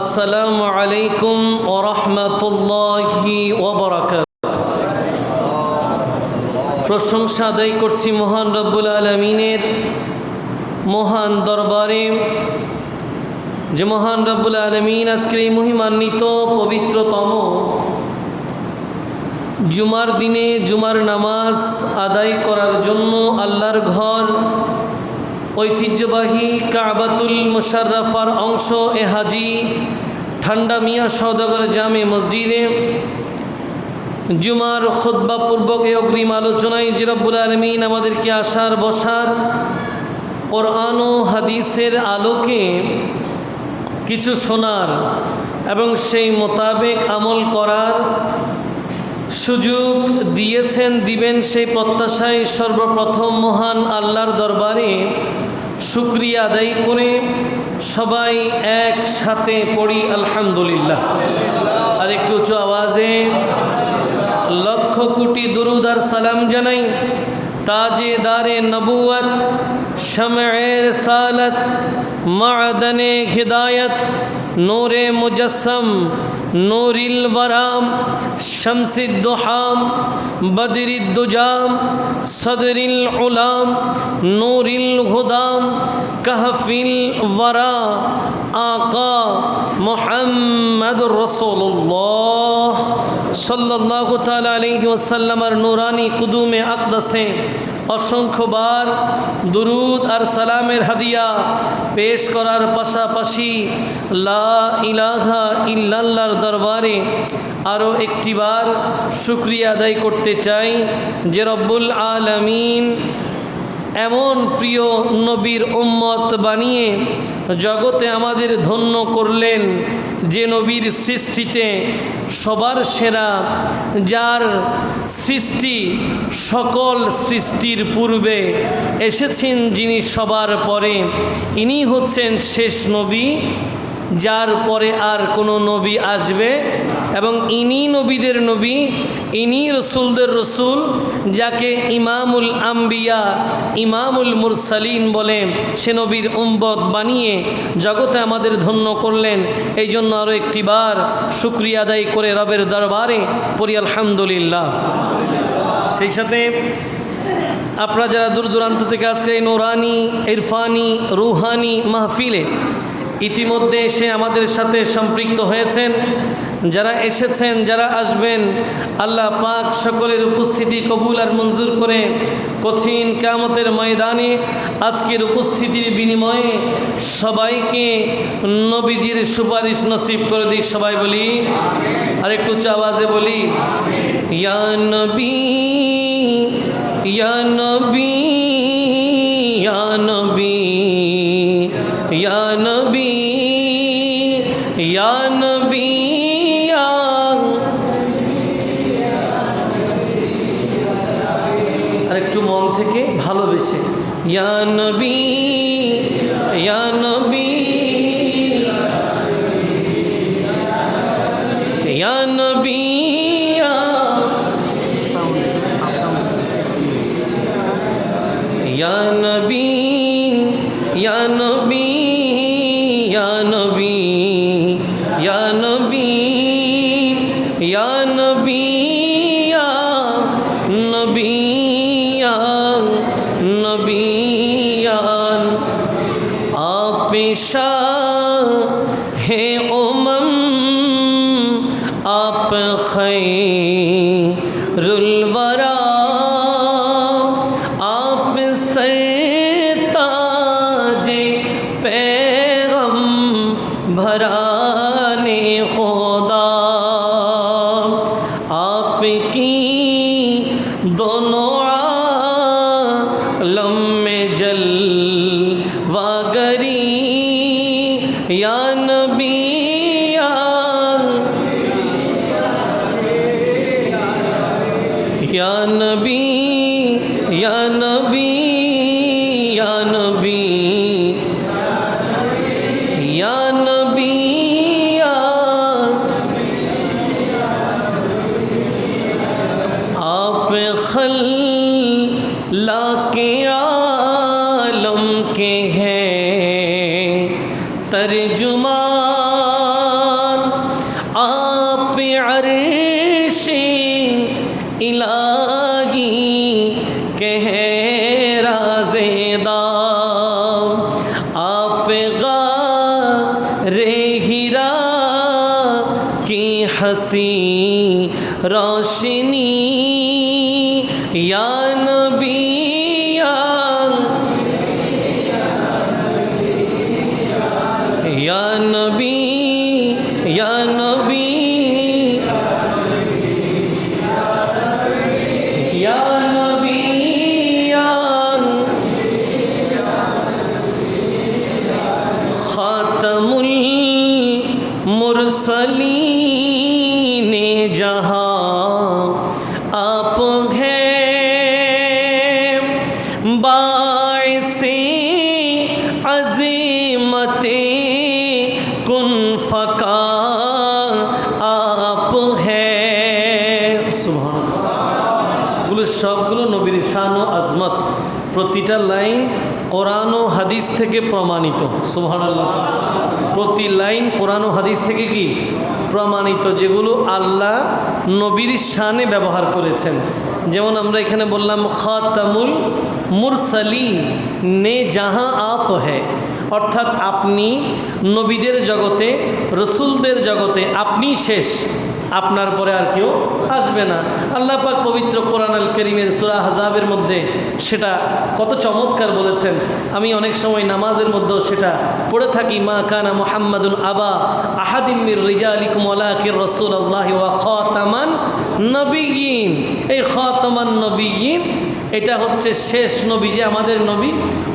আসসালামু আলাইকুম ওয়া রাহমাতুল্লাহি ওয়া বারাকাতুহু। প্রশংসা আদায় করছি মহান রব্বুল আলামিনের মহান দরবারে, যে মহান রব্বুল আলামিন আজকের এই মহিমান্বিত পবিত্রতম জুমার দিনে জুমার নামাজ আদায় করার জন্য আল্লাহর ঘর ঐতিহ্যবাহী কাবাতুল মুশাররফার অংশ এ হাজি ঠান্ডা মিয়া সওদাগর জামে মসজিদে জুমার খুতবা পূর্বক এই অগ্রিম আলোচনায় যে রব্বুল আলামিন আমাদেরকে আসার বসার কোরআন ও হাদিসের আলোকে কিছু শোনার এবং সেই মোতাবেক আমল করার সুযোগ দিয়েছেন, দিবেন সেই প্রত্যাশায় সর্বপ্রথম মহান আল্লাহর দরবারে শুকরিয়া আদায় করে সবাই একসাথে পড়ি আলহামদুলিল্লাহ। আর একটু উঁচু আওয়াজে লক্ষ কোটি দুরুদ আর সালাম জানাই তাজেদারে নবুয়ত, শমএ রিসালত, মা'দানে হিদায়ত, নূরে মুজস্সম, নূরিল ওয়ারাম, শামসিদ দুহাম, বদরিদ দুজাম, সদরিল উলাম, নূরিল হুদাম, কাহফিল ওয়ারা, আকা মুহাম্মদুর রাসূলুল্লাহ সাল্লাল্লাহু তাআলা আলাইহি ওয়াসাল্লামের নূরানি কুদুমে আকদাসে অসংখ্যবার দুরুদ আর সালামের হাদিয়া পেশ করার পাশাপাশি লা ইলাহা ইল্লাল্লাহর দরবারে আরও একটিবার শুকরিয়া আদায় করতে চাই যে রব্বুল আলামিন এমন প্রিয় নবীর উম্মত বানিয়ে জগতে আমাদের ধন্য করলেন, যে নবীর সৃষ্টিতে সবার সেরা, যার সৃষ্টি সকল সৃষ্টির পূর্বে এসেছেন, যিনি সবার পরে, ইনি হচ্ছেন শেষ নবী, যার পরে আর কোনো নবী আসবে এবং ইনি নবীদের নবী, ইনি রসুলদের রসুল, যাকে ইমামুল আম্বিয়া, ইমামুল মুরসালিন বলে, সে নবীর উম্মত বানিয়ে জগতে আমাদের ধন্য করলেন। এই জন্য আরও একটিবার শুকরিয়া আদায় করে রবের দরবারে পড়ি আলহামদুলিল্লাহ। সেই সাথে আপনারা যারা দূর দূরান্ত থেকে আজকে এই নূরানি, ইরফানি, রুহানি মাহফিলে ইতিমধ্যে এসে আমাদের সাথে সম্পৃক্ত হয়েছেন, যারা এসেছেন, যারা আসবেন, আল্লাহ পাক সকলের উপস্থিতি কবুল আর মঞ্জুর করে কঠিন কিয়ামতের ময়দানে আজকের উপস্থিতির বিনিময়ে সবাইকে নবীজির সুপারিশ নসিব করে দিক। সবাই বলি, আর একটু উচ্চ আওয়াজে বলি, ইয়া নবী, ইয়া নবী, ইয়া নবী, ইয়া নবী, ইয়া নবী, আর একটু মন থেকে ভালোবেসে ইয়া নবী, ইয়া নবী, ইয়া নবী, ইয়া নবী, ইয়া নবী, ইয়া নবী, ইয়া নবী, ইয়া নবী, ইয়া নবী, ইয়া নবী, आप शाहे उमम, आप खैरुल वरा, आप सरताजे पैगम्बराने खुदा, आपकी दोनों आलम में जलवागरी, या नबी, या नबी, या नबी, या नबी, या नबी, आप खल्ला के आलम के हैं तर्जुमान, इलाही के हैं राज़ेदार। आप गारे हिरा की हंसी रोशनी या नबी या नबी या नबी या नबी खातमुल मुरसलीन जहां आप हैं बाइसे अज़ीमते कुन फ़का आप हैं। सुबहान, गुলো সবগুলো নবীর শান ও আজমত, প্রতিটা লাইন কোরআন ও হাদিস থেকে প্রমাণিত। সুবহানাল্লাহ, প্রতি লাইন কোরআন ও হাদিস থেকে কি প্রমাণিত, যেগুলো আল্লাহ নবীর শানে ব্যবহার করেছেন। যেমন আমরা এখানে বললাম খাতামুল মুরসালিন নে জাহাঁ আপ হ্যায়, অর্থাৎ আপনি নবীদের জগতে, রসুলদের জগতে আপনি শেষ, আপনার পরে আর কেউ আসবে না। আল্লাহ পাক পবিত্র কোরআন আল কারীমের সূরা আহজাবের মধ্যে সেটা কত চমৎকার বলেছেন। আমি অনেক সময় নামাজের মধ্যেও সেটা পড়ে থাকি, মা কানা মুহাম্মাদুন আবা আহাদিম মির রিজালিকুম ওয়ালাকিন রাসূলুল্লাহি ওয়া খাতামান নবিয়্যিন। এই খাতামান নবিয়্যিন এটা হচ্ছে শেষ নবী, যে আমাদের নবী,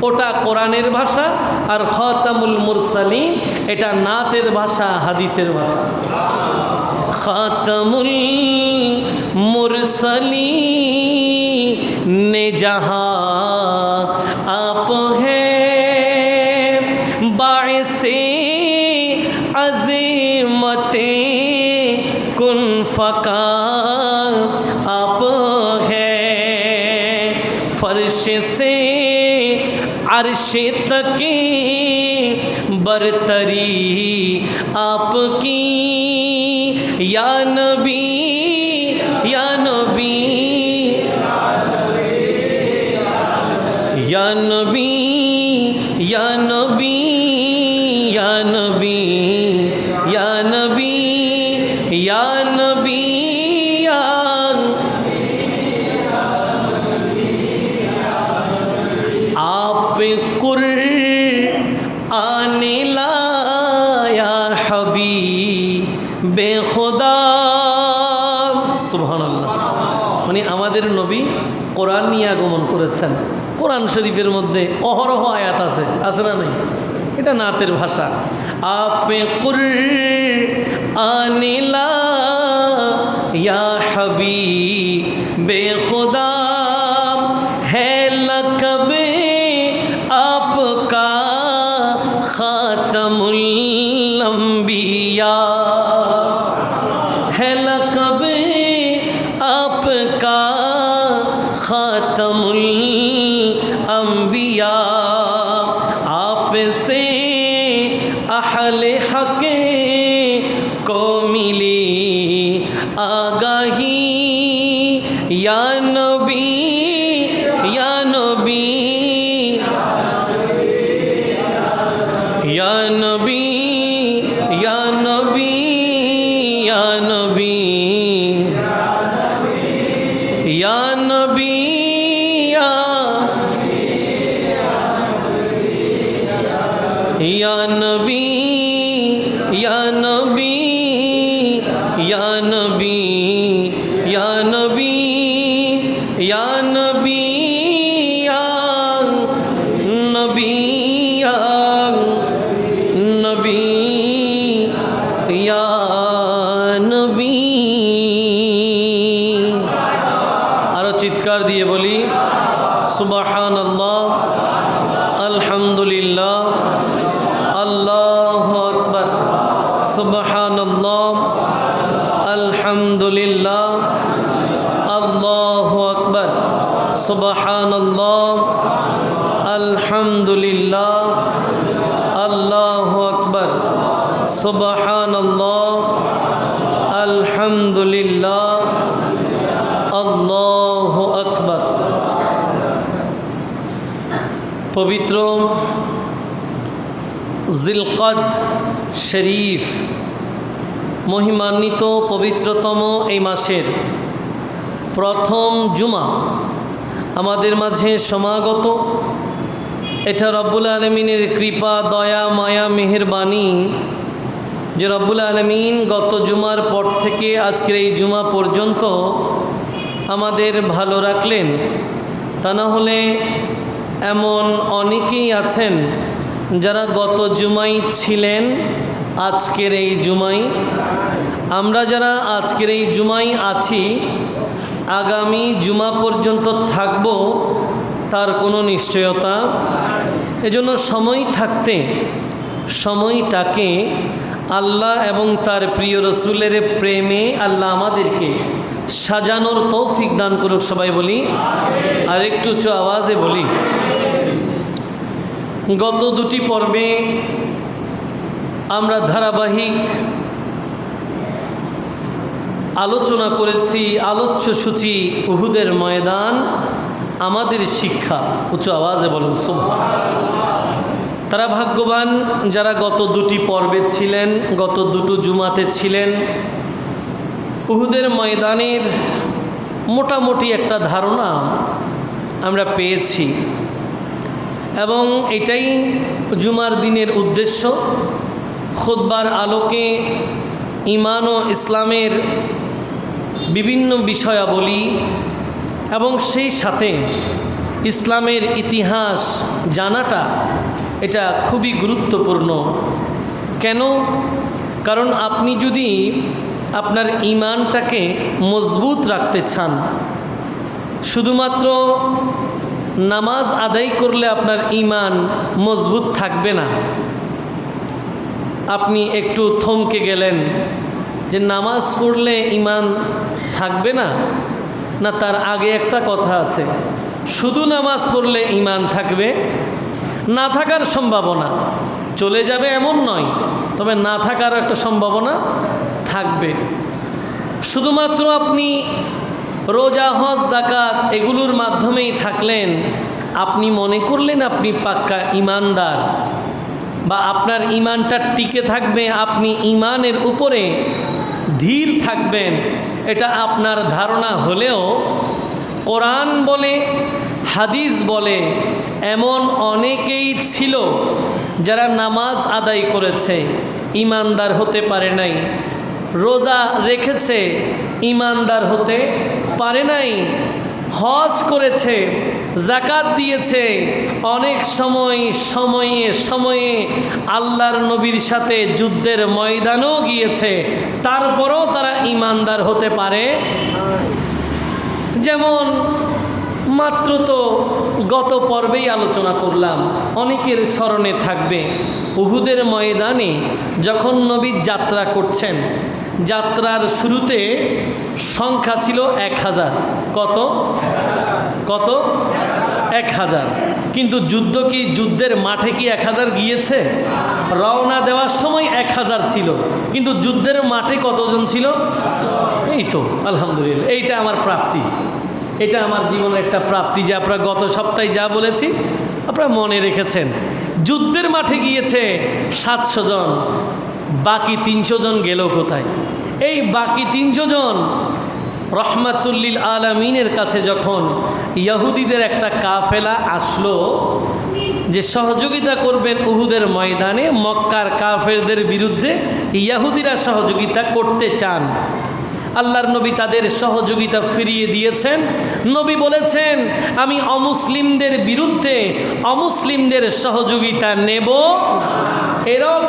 ওটা কোরআনের ভাষা। আর খাতামুল মুরসালিন এটা নাতের ভাষা, হাদিসের ভাষা। খাতামুল মুরসালিন জাহাं आप हैं बाइसे अज़ीमते कुन फ़का आप हैं। फर्श से अर्श तक बरतरी आपकी या नबी या नबी या नबी या नबी या नबी या नबी या नबी आप कुरआन लाया हबीबे खुदा। সুবহানাল্লাহ, মানে আমাদের নবী কোরআন নিয়ে আগমন করেছেন। কোরআন শরীফের মধ্যে অহরহ আয়াত আছে, আছে না নাই? এটা নাতের ভাষা। আপে কুরআন লায়া হবিবে খুদা है लक़ब आपका खातमुल अंबिया, है लक़ब आपका खातमुल अंबिया। आपसे अहले हक़ को मिली आगाही या नबी या नबी या नबी या नबी या नबी या नबी या नबी या नबी या नबी या नबी या नबी या नबी या नबी या नबी। आरो चित्कार दिए बोली सुबहानाल्लाह, अल्हम्दुलिल्लाह, अल्लाहु अकबर। सुबहानाल्लाह, अल्हम्दुलिल्लाह, अल्लाहु अकबर। सुबहानाल्लाह, अल्हम्दुलिल्लाह, अल्लाहु अकबर। सुबहानाल्लाह, अल्हम्दुलिल्लाह, अल्लाहु পবিত্র জিলকদ শরীফ মহিমান্বিত পবিত্রতম এই মাসের প্রথম জুমা আমাদের মাঝে সমাগত। এটা রব্বুল আলমিনের কৃপা, দয়া, মায়া, মেহেরবানি যে রব্বুল আলমিন গত জুমার পর থেকে আজকের এই জুমা পর্যন্ত আমাদের ভালো রাখলেন। তা না হলে এমন অনেকেই আছেন যারা গত জুমাই ছিলেন, আজকের এই জুমাই। আমরা যারা আজকের এই জুমাই আছি, আগামী জুমা পর্যন্ত থাকব তার কোনো নিশ্চয়তা। এজন্য সময় থাকতে সময়টাকে আল্লাহ এবং তার প্রিয় রসুলের প্রেমে আল্লাহ আমাদেরকে সাজানোর তৌফিক দান করুক। সবাই বলি, আর একটু উঁচু আওয়াজে বলি। গত দুটি পর্বে আমরা ধারাবাহিক আলোচনা করেছি, আলোচ্য সূচি উহুদের ময়দান আমাদের শিক্ষা। উঁচু আওয়াজে বলুন সুবহানাল্লাহ। তারা ভাগ্যবান যারা গত দুটি পর্বে ছিলেন, গত দুটো জুমাতে ছিলেন। উহুদের ময়দানের মোটামুটি একটা ধারণা আমরা পেয়েছি এবং এটাই জুমার দিনের উদ্দেশ্য। খুতবার আলোকে ঈমান ও ইসলামের বিভিন্ন বিষয়াবলী এবং সেই সাথে ইসলামের ইতিহাস জানাটা এটা খুবই গুরুত্বপূর্ণ। কেন? কারণ আপনি যদি আপনার ঈমানটাকে মজবুত রাখতে চান, শুধুমাত্র নামাজ আদায় করলে আপনার ঈমান মজবুত থাকবে না। আপনি একটু থমকে গেলেন যে নামাজ পড়লে ঈমান থাকবে না, না তার আগে একটা কথা আছে, শুধু নামাজ পড়লে ঈমান থাকবে, না থাকার সম্ভাবনা চলে যাবে এমন নয়, তবে না থাকার একটা সম্ভাবনা থাকবে। শুধুমাত্র আপনি রোজা, হজ, যাকাত এগুলোর মাধ্যমেই থাকলেন, আপনি মনে করলেন আপনি পাক্কা ঈমানদার বা আপনার ঈমানটা টিকে থাকবে, আপনি ঈমানের উপরে ধীর থাকবেন, এটা আপনার ধারণা হলেও কোরআন বলে, হাদিস বলে এমন অনেকেই ছিল যারা নামাজ আদায় করেছে, ঈমানদার হতে পারে নাই। রোজা রেখেছে, ঈমানদার হতে পারে নাই। হজ করেছে, যাকাত দিয়েছে, অনেক সময়ে সময়ে আল্লাহর নবীর সাথে যুদ্ধের ময়দানেও গিয়েছে, তারপরেও তারা ঈমানদার হতে পারে। যেমন মাত্র তো গত পর্বেই আলোচনা করলাম, অনেকের স্মরণে থাকবে উহুদের ময়দানে যখন নবী যাত্রা করছেন, যাত্রার শুরুতে সংখ্যা ছিল 1000। কত? 1000। কিন্তু যুদ্ধের মাঠে কি 1000 গিয়েছে? রওনা দেওয়ার সময় 1000 ছিল, কিন্তু যুদ্ধের মাঠে কতজন ছিল? এই তো আলহামদুলিল্লাহ, এইটা আমার প্রাপ্তি, এটা আমার জীবনের একটা প্রাপ্তি যে আপনারা গত সপ্তাহে যা বলেছি আপনারা মনে রেখেছেন। যুদ্ধের মাঠে গিয়েছে 700 জন, বাকি 300 জন গেল কোথায়? এই বাকি 300 জন রহমাতুল্লিল আলামিনের কাছে যখন ইহুদিদের একটা কাফেলা আসলো যে সহযোগিতা করবেন উহুদের ময়দানে, মক্কার কাফেরদের বিরুদ্ধে ইহুদিরা সহযোগিতা করতে চান, আল্লাহর নবী তাদের সহযোগিতা ফিরিয়ে দিয়েছেন। নবী বলেছেন, আমি অমুসলিমদের বিরুদ্ধে অমুসলিমদের সহযোগিতা নেব। এরাও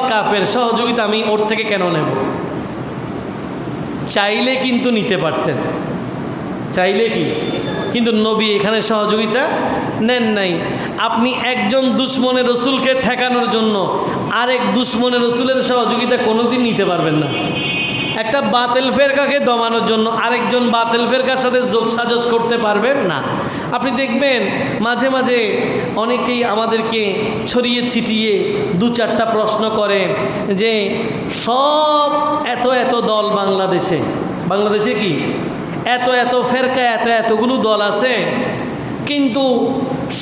কাফের, সহযোগিতা আমি ওর থেকে কেন নেব? চাইলে কিন্তু নিতে পারতেন, চাইলে কিন্তু নবী এখানে সহযোগিতা নেন নাই। আপনি একজন দুশমনের রসুলকে ঠেকানোর জন্য আরেক দুশমনের রসুলের সহযোগিতা কোনোদিন নিতে পারবেন না। একটা বাতিল ফেরকাকে দমানোর জন্য আরেকজন বাতিল ফেরকার সাথে যোগসাজশ করতে পারবেন না। আপনি দেখবেন মাঝে মাঝে অনেকেই আমাদেরকে ছড়িয়ে ছিটিয়ে 2-4টা প্রশ্ন করে যে সব এত দল বাংলাদেশে কি এত ফেরকা এতগুলো দল আছে, কিন্তু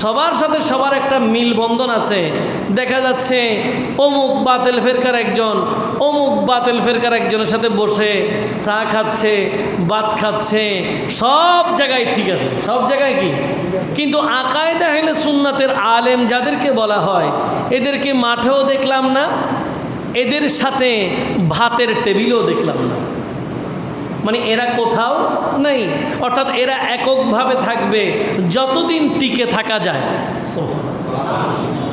সবার সাথে সবার একটা মিলবন্ধন আছে। দেখা যাচ্ছে অমুক বাতিল ফেরকার একজন অমুক বাতিল ফেরকার একজনের সাথে বসে চা খাচ্ছে, ভাত খাচ্ছে, সব জায়গায় ঠিক আছে, সব জায়গায় কি। কিন্তু আকায়েদে আহলে সুন্নাতের আলেম যাদেরকে বলা হয়, এদেরকে মাঠেও দেখলাম না, এদের সাথে ভাতের টেবিলও দেখলাম না। মানে এরা কোথাও নেই, অর্থাৎ এরা এককভাবে থাকবে যতদিন টিকে থাকা যায়।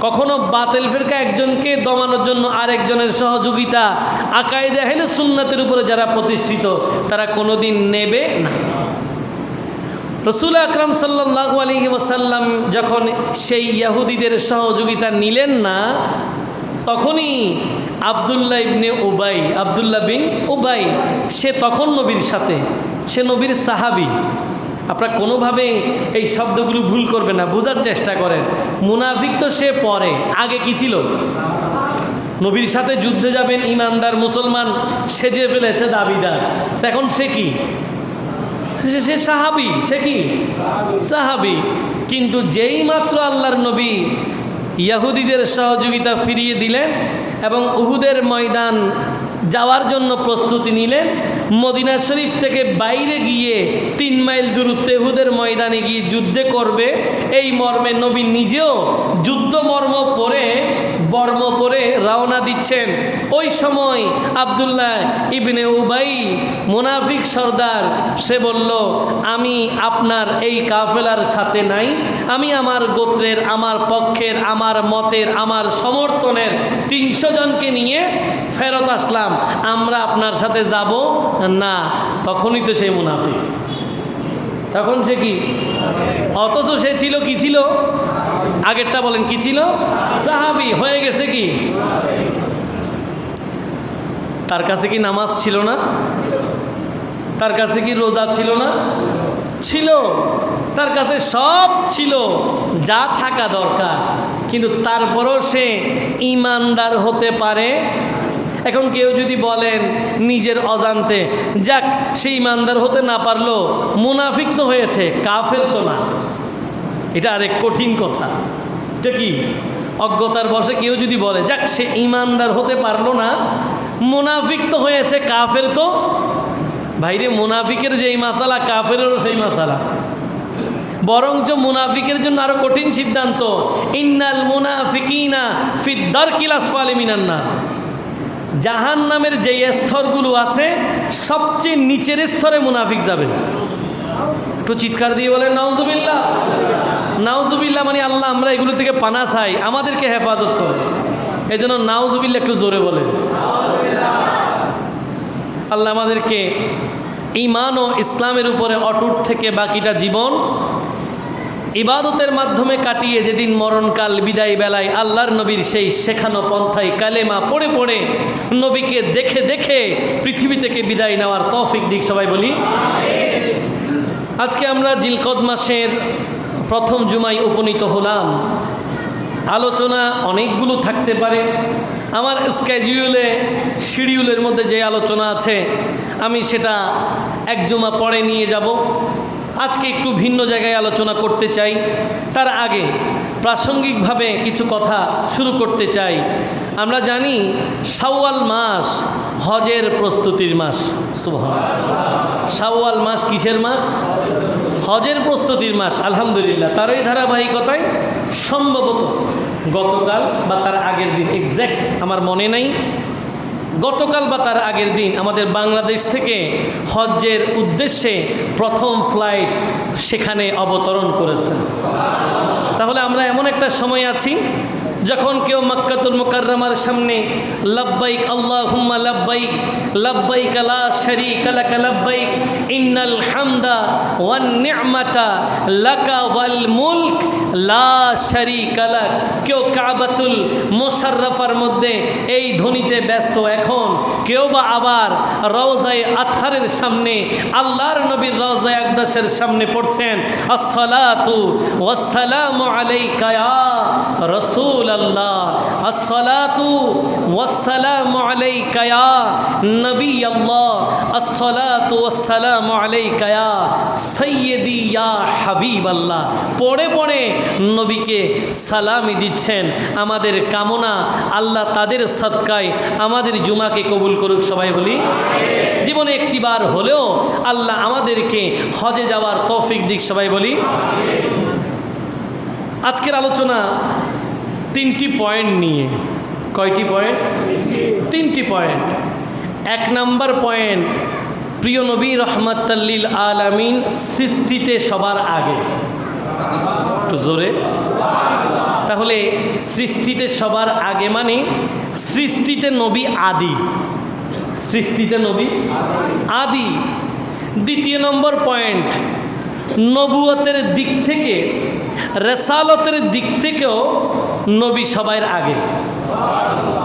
কখনো বাতিল ফিরকা একজনকে দমানোর জন্য আরেকজনের সহযোগিতা আকায়েদে আহলে সুন্নাতের উপরে যারা প্রতিষ্ঠিত তারা কোনোদিন নেবে না। রাসূল আকরাম সাল্লাল্লাহু আলাইহি ওয়াসাল্লাম যখন সেই ইহুদিদের সহযোগিতা নিলেন না, তখনই আব্দুল্লাহ বিন উবাই সে তখন নবীর সাথে, সে নবীর সাহাবী। আপনারা কোনোভাবে এই শব্দগুলো ভুল করবেন না, বোঝার চেষ্টা করেন। মুনাফিক তো সে পরে, আগে কি ছিল? নবীর সাথে যুদ্ধে যাবেন ইমানদার মুসলমান সেজে ফেলেছে দাবিদার, এখন সে কি? সে সাহাবী। সে কি? সাহাবী। কিন্তু যেই মাত্র আল্লাহর নবী ইহুদিদের সহযোগিতা ফিরিয়ে দিলেন এবং উহুদের ময়দান যাওয়ার জন্য প্রস্তুতি নিলেন, মদিনা শরীফ থেকে বাইরে গিয়ে 3 মাইল দূরত্বে উহুদের ময়দানে গিয়ে যুদ্ধে করবে, এই মর্মে নবী নিজেও যুদ্ধ বর্ম পরে রওনা দিচ্ছেন। ওই সময় আব্দুল্লাহ ইবনে উবাই মুনাফিক সর্দার সে বলল, আমি আপনার এই কাফেলার সাথে নাই, আমি আমার গোত্রের, আমার পক্ষের, আমার মতের, আমার সমর্থনের 300 জনকে নিয়ে ফেরত আসলাম, আমরা আপনার সাথে যাব না। তখনই তো সেই মুনাফিক, তখন সে কি? অথচ সে ছিল কি ছিল? আগেরটা বলেন কি ছিল? সাহাবী। হয়ে গেছে কি? তার কাছে কি নামাজ ছিল না? তার কাছে কি রোজা ছিল না? ছিল। তার কাছে সব ছিল যা থাকা দরকার, কিন্তু তারপরও সে ইমানদার হতে পারে। এখন কেউ যদি বলেন নিজের অজান্তে, যাক সে ইমানদার হতে না পারলো, মুনাফিক তো হয়েছে, কাফের তো না, এটা আরেক কঠিন কথা। এটা কি? অজ্ঞতার বশে কেউ যদি বলে যাক সে ইমানদার হতে পারলো না, মুনাফিক তো হয়েছে, কাফের তো। ভাইরে, মুনাফিকের যেই মাসালা কাফেরেরও সেই মাসালা, বরঞ্চ মুনাফিকের জন্য আরো কঠিন সিদ্ধান্ত, ইন্নাল মুনাফিকিনা ফি দারকিল আসফালি মিনান নার। জাহান্নামের যে স্তরগুলো আছে সবচেয়ে নিচের স্তরে মুনাফিক যাবে। একটু চিৎকার দিয়ে বলেন নাউজুবিল্লাহ। নাউজুবিল্লাহ মানে আল্লাহ আমরা এগুলো থেকে পানা চাই, আমাদেরকে হেফাজত করে। এই জন্য নাউজুবিল্লাহ একটু জোরে বলেন। আল্লাহ আমাদেরকে ঈমান ও ইসলামের উপরে অটুট থেকে বাকিটা জীবন ইবাদতের মাধ্যমে কাটিয়ে যেদিন মরণকাল বিদায় বেলায় আল্লাহর নবীর সেই শেখানো পন্থায় কালেমা পড়ে পড়ে নবীকে দেখে দেখে পৃথিবী থেকে বিদায় নেওয়ার তৌফিক দিক। সবাই বলি আজকে আমরা জিলকদ মাসের প্রথম জুমায় উপনীত হলাম। আলোচনা অনেকগুলো থাকতে পারে, আমার শিডিউলের মধ্যে যে আলোচনা আছে আমি সেটা এক জুমা পরে নিয়ে যাব। আজকে একটু ভিন্ন জায়গায় আলোচনা করতে চাই। তার আগে প্রাসঙ্গিকভাবে কিছু কথা শুরু করতে চাই। আমরা জানি শাওয়াল মাস হজের প্রস্তুতির মাস। সুবহানাল্লাহ। শাওয়াল মাস কিসের মাস? হজের প্রস্তুতির মাস। আলহামদুলিল্লাহ, তারই ধারাবাহিকতায় সম্ভবত গতকাল বা তার আগের দিন, এক্স্যাক্ট আমার মনে নাই, গতকাল বা তার আগের দিন আমাদের বাংলাদেশ থেকে হজ্জের উদ্দেশ্যে প্রথম ফ্লাইট সেখানে অবতরণ করেছেন। তাহলে আমরা এমন একটা সময় আছি যখন কেউ মক্কাতুল মুকাররমার সামনে লব্বাইক আল্লাহুম্মা লব্বাইক লব্বাইক লা শারীকা লাক লব্বাইক ইন্নাল হামদা ওয়ান নি'মাতা লাকা ওয়াল মুলক লা শারীকা লাক, কেউ কাবাতুল মুশাররফার মধ্যে এই ধ্বনিতে ব্যস্ত। এখন কেউ বা আবার রওজায়ে আতহারের সামনে আল্লাহর নবীর রওজায়ে আকদাসের সামনে পড়ছেন আসসালাতু ওয়াসসালামু আলাইকা ইয়া রাসূলুল্লাহ, আসসালাতু ওয়াসসালামু আলাইকা ইয়া নবী আল্লাহ, আসসালাতু ওয়াসসালামু আলাইকা ইয়া সাইয়্যিদি ইয়া হাবিব আল্লাহ। পড়ে পড়ে নবীকে সালামি দিচ্ছেন। আমাদের কামনা আল্লাহ তাদের সদকায় আমাদের জুমাকে কবুল করুক। সবাই বলি জীবনে একটিবার হলেও আল্লাহ আমাদেরকে হজে যাওয়ার তৌফিক দিক। সবাই বলি। আজকের আলোচনা 3টি পয়েন্ট নিয়ে। কয়টি পয়েন্ট? 3টি পয়েন্ট। 1 নম্বর পয়েন্ট, প্রিয় নবী রহমাতুল লিল আলামিন সৃষ্টিতে সবার আগে। একটু জোরে। তাহলে সৃষ্টিতে সবার আগে মানে সৃষ্টিতে নবী আদি। সৃষ্টিতে নবী আদি। 2 নম্বর পয়েন্ট, নবুয়তের দিক থেকে, রেসালতের দিক থেকেও নবী সবার আগে।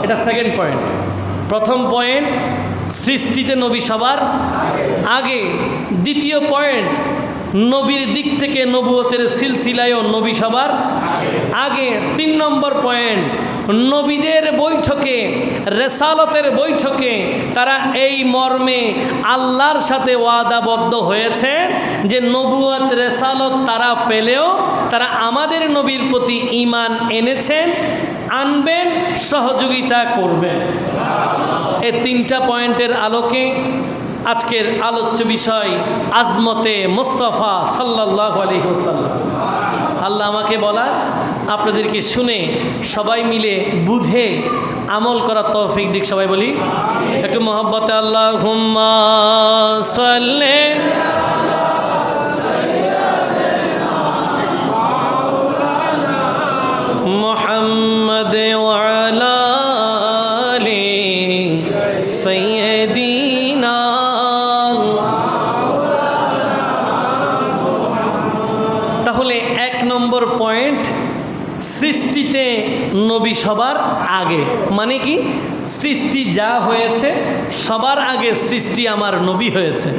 এটা 2nd পয়েন্ট। প্রথম পয়েন্ট, সৃষ্টিতে নবী সবার আগে। 2য় পয়েন্ট, নবীর দিক থেকে নবুয়তের সিলসিলায়ও নবী সবার আগে। 3 নম্বর পয়েন্ট, নবীদের বৈঠকে, রেসালতের বৈঠকে তারা এই মর্মে আল্লাহর সাথে ওয়াদাবদ্ধ হয়েছেন যে নবুয়ত রেসালত তারা পেলেও তারা আমাদের নবীর প্রতি ঈমান এনেছেন, আনবেন, সহযোগিতা করবেন। এই 3টা পয়েন্টের আলোকে আজকের আলোচ্য বিষয় আজমতে মুস্তাফা সাল্লাল্লাহু আলাইহি ওয়াসাল্লাম। আল্লাহ আমাকে বলার, আপনাদেরকে শুনে সবাই মিলে বুঝে আমল করার তৌফিক দিক। সবাই বলি একটু মহব্বতে আল্লাহুম্মা সাল্লি মুহাম্মাদ ওয়া আলা আলি সাইয়্যিদিনা। তাহলে 1 নম্বর পয়েন্ট, সৃষ্টিতে নবী সবার আগে। মানে কি? সৃষ্টি যা হয়েছে সবার আগে সৃষ্টি আমার নবী হয়েছে।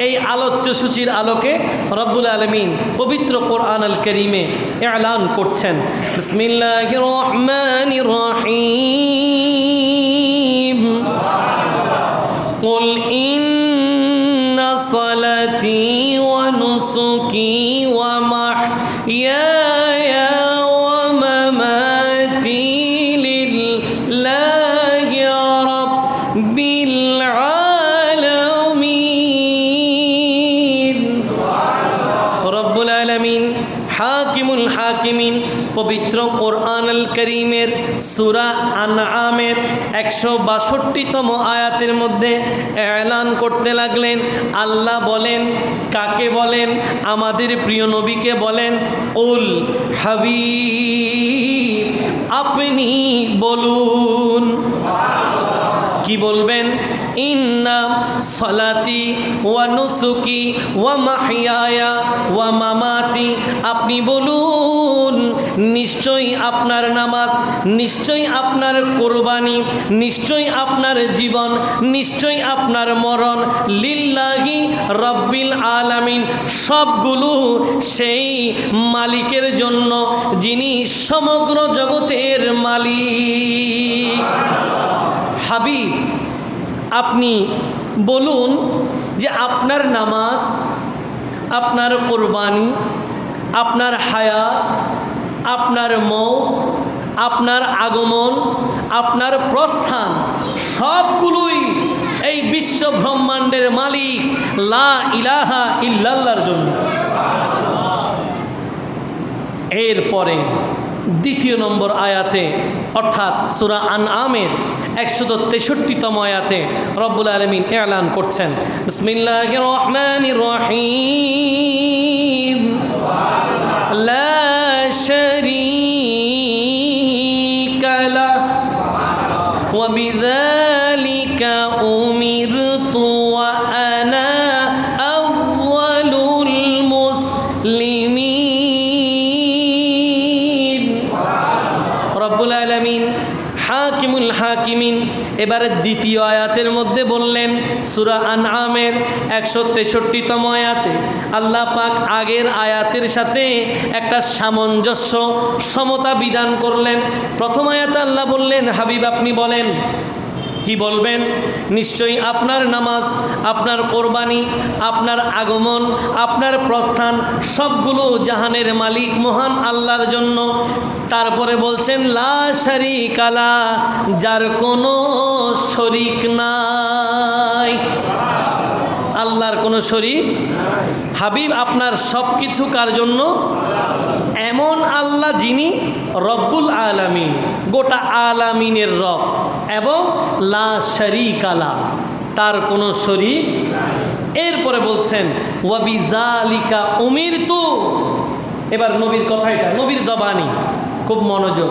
এই আলোচ্য সূচির আলোকে রব্বুল আলামিন পবিত্র কোরআন আল কারীমে এলান করছেন, বিসমিল্লাহির রহমানির রহিম, কুল ইন্না সালাতি ওয়া নুসুকি ওয়া মাহইয়ায়া ওয়া মামাতি লিল্লাহি রাব্বিল আলামিন। রব্বুল আলামিন হাকিমুল হাকিমিন পবিত্র কোরআন আল কারীমের সূরা আনআমের 162তম আয়াতের মধ্যে এলান করতে লাগলেন। আল্লাহ বলেন, কাকে বলেন? আমাদের প্রিয় নবীকে বলেন, উল হাবিব, আপনি বলুন। কি বলবেন? ইন্না সালাতি ওয়া নুসুকি ওয়া মাহইয়ায়া ওয়া মামাতি, আপনি বলুন নিশ্চয়ই আপনার নামাজ, নিশ্চয়ই আপনার কোরবানি, নিশ্চয়ই আপনার জীবন, নিশ্চয়ই আপনার মরণ লিল্লাহি রাব্বিল আলামিন, সবগুলো সেই মালিকের জন্য যিনি সমগ্র জগতের মালিক। হাবিব, আপনি বলুন যে আপনার নামাজ, আপনার কোরবানি, আপনার হায়াত, আপনার মওত, আপনার আগমন, আপনার প্রস্থান সবগুলোই এই বিশ্ব ব্রহ্মাণ্ডের মালিক লা ইলাহা ইল্লাল্লাহর জন্য। এরপরে 2 নম্বর আয়াতে অর্থাৎ সূরা আনআমের 163তম আয়াতে রব্বুল আলামিন এলান করছেন, বিসমিল্লাহির রহমানির রহিম, লা শারীকা লাহ ওয়া বিযালিকা উমিরতু ওয়া আনা আউয়ালুল মুসলিমিন। রব্বুল আলামিন হাকিমুল হাকিমিন এবারে দ্বিতীয় আয়াতের মধ্যে বললেন, সূরা আনআমের 163তম আয়াতে আল্লাহ পাক আগের আয়াতের সাথে একটা সামঞ্জস্য সমতা বিধান করলেন। প্রথম আয়াতে আল্লাহ বললেন, হাবিব আপনি বলেন। কি বলবেন? নিশ্চয়ই আপনার নামাজ, আপনার কোরবানি, আপনার আগমন, আপনার প্রস্থান সবগুলো জাহানের মালিক মহান আল্লাহর জন্য। তারপরে বলছেন লা শারীকা লা, যার কোনো শরীক নাই। আল্লাহর কোনো শরীক। হাবিব আপনার সব কিছু কার জন্য? এমন আল্লাহ যিনি রব্বুল আলামিন, গোটা আলামিনের রব, এবং লা শারীকা লা, তার কোনো শরীক। এরপরে বলছেন ওয়া বিযালিকা উমিরতু। এবার নবীর কথা, এটা নবীর জবানি, খুব মনোযোগ।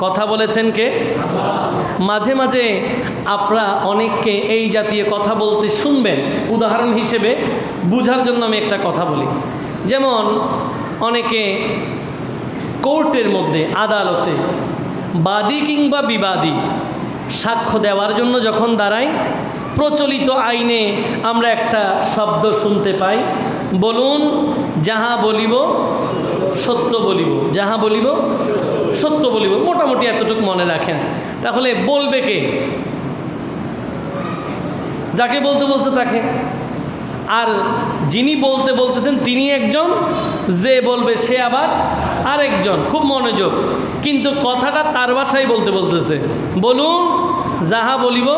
কথা বলেছেন কে? মাঝে মাঝে আপনারা অনেককে এই জাতীয় কথা বলতে শুনবেন। উদাহরণ হিসেবে বুঝার জন্য আমি একটা কথা বলি। যেমন অনেকে কোর্টের মধ্যে, আদালতে বাদী কিংবা বিবাদী সাক্ষ্য দেওয়ার জন্য যখন দাঁড়াই, প্রচলিত আইনে আমরা একটা শব্দ শুনতে পাই, বলুন যাহা বলিব সত্য বলিব, যাহা বলিব সত্য বলিব। মোটামুটি এতটুকু মনে রাখেন। তাহলে বলবে কে? যাকে বলতে বলছে তাকে। আর যিনি বলতে বলতেছেন তিনি একজন, যে বলবে সে আবার আরেকজন। খুব মনোযোগ। কিন্তু কথাটা তার ভাষায় বলতে বলতেছে, বলুন যাহা বলিব।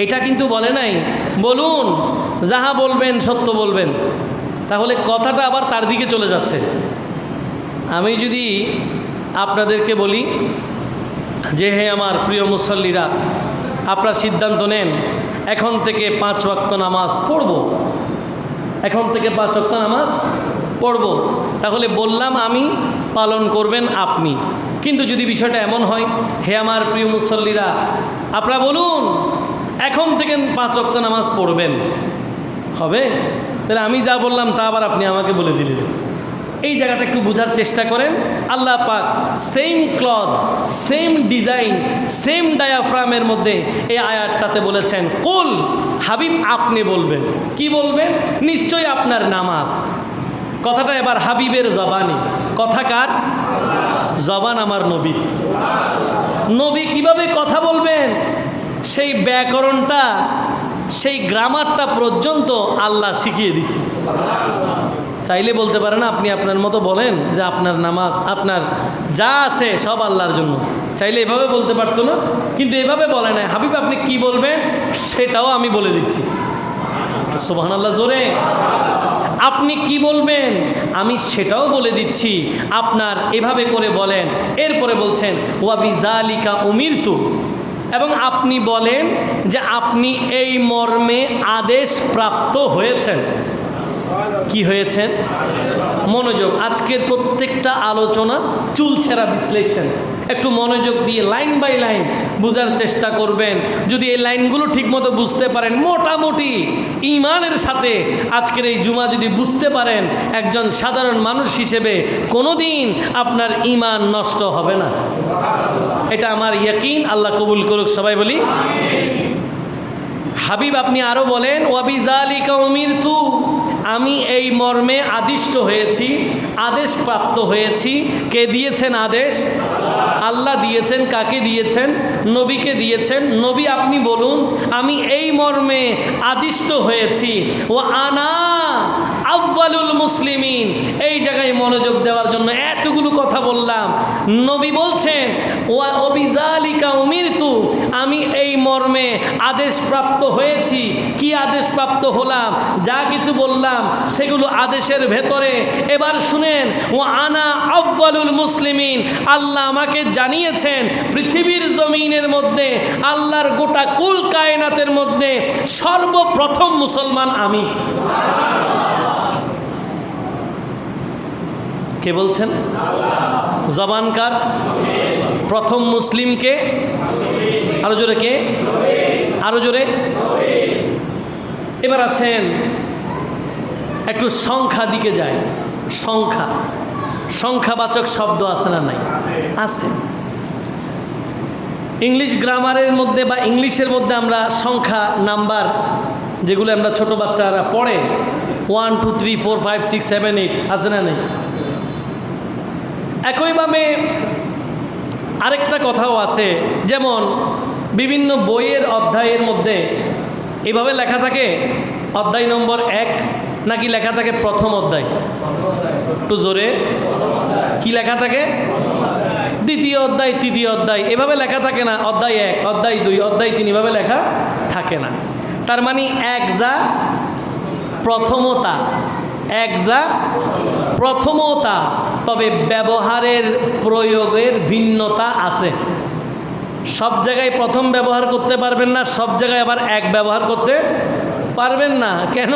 এটা কিন্তু বলে নাই বলুন যাহা বলবেন সত্য বলবেন। তাহলে কথাটা আবার তার দিকে চলে যাচ্ছে। আমি যদি আপনাদেরকে বলি যে হে আমার প্রিয় মুসল্লিরা, আপনারা সিদ্ধান্ত নেন এখন থেকে 5 ওয়াক্ত নামাজ পড়ব, এখন থেকে 5 ওয়াক্ত নামাজ পড়ব। তাহলে বললাম আমি, পালন করবেন আপনি। কিন্তু যদি বিষয়টা এমন হয়, হে আমার প্রিয় মুসল্লিরা আপনারা বলুন এখন থেকে 5 ওয়াক্ত নামাজ পড়বেন, হবে? তাহলে আমি যা বললাম তা আবার আপনি আমাকে বলে দিলেন। এই জায়গাটা একটু বোঝার চেষ্টা করেন। আল্লাহ পাক same clause, same design, same ডায়াফ্রামের মধ্যে এই আয়াতটাতে বলেছেন কুল, হাবিব আপনি বলবেন। কি বলবেন? নিশ্চয়ই আপনার নামাজ। কথাটা এবার হাবিবের জবানি। কথা কার? জবান আমার নবী। নবী কিভাবে কথা বলবেন সেই ব্যাকরণটা, সেই গ্রামারটা পর্যন্ত আল্লাহ শিখিয়ে দিচ্ছে। চাইলে বলতে পারেন আপনি আপনার মতো বলেন যে আপনার নামাজ, আপনার যা আছে সব আল্লাহর জন্য। চাইলে এভাবে বলতে পারতো না, কিন্তু এভাবে বলে না। হাবিব আপনি কি বলবেন সেটাও আমি বলে দিচ্ছি। সুবহানাল্লাহ জোরে। আপনি কি বলবেন আমি সেটাও বলে দিচ্ছি, আপনার এভাবে করে বলেন। এরপরে বলছেন ওয়া বিযালিকা উমিরতু, এবং আপনি বলেন যে আপনি এই মর্মে আদেশ প্রাপ্ত হয়েছেন। কি হয়েছেন? মনোযোগ। আজকের প্রত্যেকটা আলোচনা চুলছেরা বিশ্লেষণ। একটু মনোযোগ দিয়ে লাইন বাই লাইন বোঝার চেষ্টা করবেন। যদি এই লাইনগুলো ঠিকমতো বুঝতে পারেন, মোটামুটি ঈমানের সাথে আজকের এই জুমা যদি বুঝতে পারেন, একজন সাধারণ মানুষ হিসেবে কোনো দিন আপনার ঈমান নষ্ট হবে না। এটা আমার ইয়াকিন। আল্লাহ কবুল করুক। সবাই বলি হাবিব আপনি আরও বলেন ওয়া বিযালিকা উমিরতু, আমি এই মর্মে আদিষ্ট হয়েছি, আদেশ প্রাপ্ত হয়েছি। কে দিয়েছেন আদেশ? আল্লাহ দিয়েছেন। কাকে দিয়েছেন? নবীকে দিয়েছেন। নবী আপনি বলুন আমি এই মর্মে আদিষ্ট হয়েছি। ও আনা আউয়ালুল মুসলিমিন। এই জায়গায় মনোযোগ দেওয়ার জন্য এতগুলো কথা বললাম। নবী বলছেন ওয়া বিযালিকা উমিরতু, আমি এই মর্মে আদেশ প্রাপ্ত হয়েছি। কি আদেশ প্রাপ্ত হলাম? যা কিছু বললাম সেগুলো আদেশের ভেতরে। এবার শুনেন ও আনা আউয়ালুল মুসলিমিন, আল্লাহ আমাকে জানিয়েছেন পৃথিবীর জমিনের মধ্যে, আল্লাহর গোটা কুল কায়নাতের মধ্যে সর্বপ্রথম মুসলমান আমি। কে বলছেন? জবানকার? প্রথম মুসলিমকে? আরো জোরে কে? আরো জোরে। এবার আসেন একটু সংখ্যা দিকে যায়। সংখ্যা, সংখ্যাবাচক শব্দ আছে না নাই? আছে। ইংলিশ গ্রামারের মধ্যে বা ইংলিশের মধ্যে আমরা সংখ্যা নাম্বার যেগুলো আমরা ছোট বাচ্চারা পড়ে 1 2 3 4 5 6 7 8 আছে না নেই? একইভাবে আরেকটা কথাও আছে, যেমন বিভিন্ন বইয়ের অধ্যায়ের মধ্যে এভাবে লেখা থাকে অধ্যায় নম্বর 1, নাকি লেখা থাকে প্রথম অধ্যায়? একটু জোরে কি লেখা থাকে? দ্বিতীয় অধ্যায়, তৃতীয় অধ্যায়, এভাবে লেখা থাকে না। অধ্যায় 1, অধ্যায় 2, অধ্যায় 3 এভাবে লেখা থাকে না। তার মানে এক যা প্রথমতা, এক যা প্রথমতা, তবে ব্যবহারের প্রয়োগের ভিন্নতা আছে। সব জায়গায় প্রথম ব্যবহার করতে পারবেন না, সব জায়গায় আবার এক ব্যবহার করতে পারবেন না। কেন?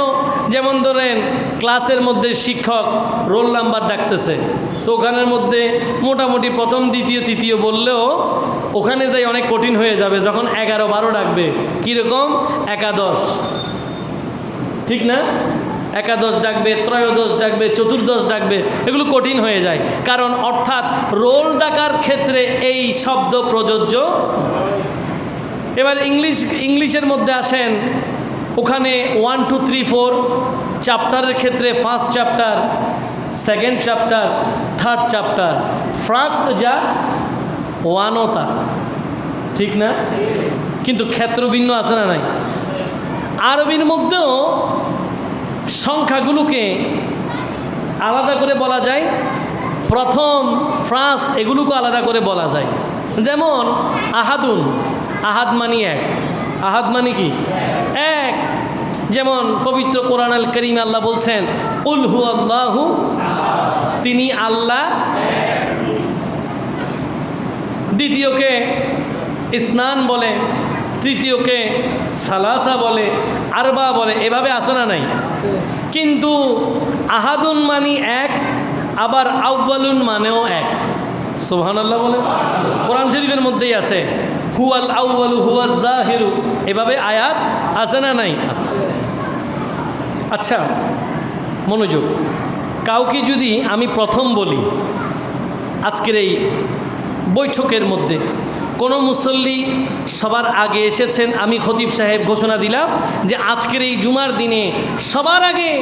যেমন ধরেন ক্লাসের মধ্যে শিক্ষক রোল নাম্বার ডাকতেছে, তো ওখানের মধ্যে মোটামুটি প্রথম দ্বিতীয় তৃতীয় বললেও ওখানে যাই অনেক কঠিন হয়ে যাবে যখন 11 12 ডাকবে। কীরকম? একাদশ, ঠিক না? একাদশ ডাকবে, ত্রয়োদশ ডাকবে, চতুর্দশ ডাকবে, এগুলো কঠিন হয়ে যায়। কারণ অর্থাৎ রোল ডাকার ক্ষেত্রে এই শব্দ প্রযোজ্য। এবার ইংলিশের মধ্যে আসেন, ওখানে 1 2 3 4 চ্যাপ্টারের ক্ষেত্রে first chapter, second chapter, third chapter. First যা ওয়ানতা, ঠিক না? কিন্তু ক্ষেত্র ভিন্ন আছে না নাই? আরবির মধ্যেও সংখ্যাগুলোকে আলাদা করে বলা যায়, প্রথম, ফার্স্ট, এগুলোকে আলাদা করে বলা যায়। যেমন আহাদুন, আহাদ মানি এক, আহাদ মানে কি? এক। যেমন পবিত্র কোরআন আল কারীম আল্লাহ বলছেন কুল হু আল্লাহু, তিনি আল্লাহ। দ্বিতীয়কে ইসনান বলে, তৃতীয়কে সালাসা বলে, আরবা বলে, এভাবে আসে না নাই? কিন্তু আহাদুন মানি এক, আবার আউয়ালুন মানেও এক। সুবহানাল্লাহ বলে, কোরআন শরীফের মধ্যেই আছে হুয়াল আউয়ালু হুয়াজ জাহিরু, এভাবে আয়াত আছে না নাই? আছে। আচ্ছা মনোযোগ, কাউকে যদি আমি প্রথম বলি, আজকের এই বৈঠকের মধ্যে কোনো মুসল্লি সবার আগে এসেছেন, আমি খতিব সাহেব ঘোষণা দিলাম যে আজকের এই জুমার দিনে সবার আগে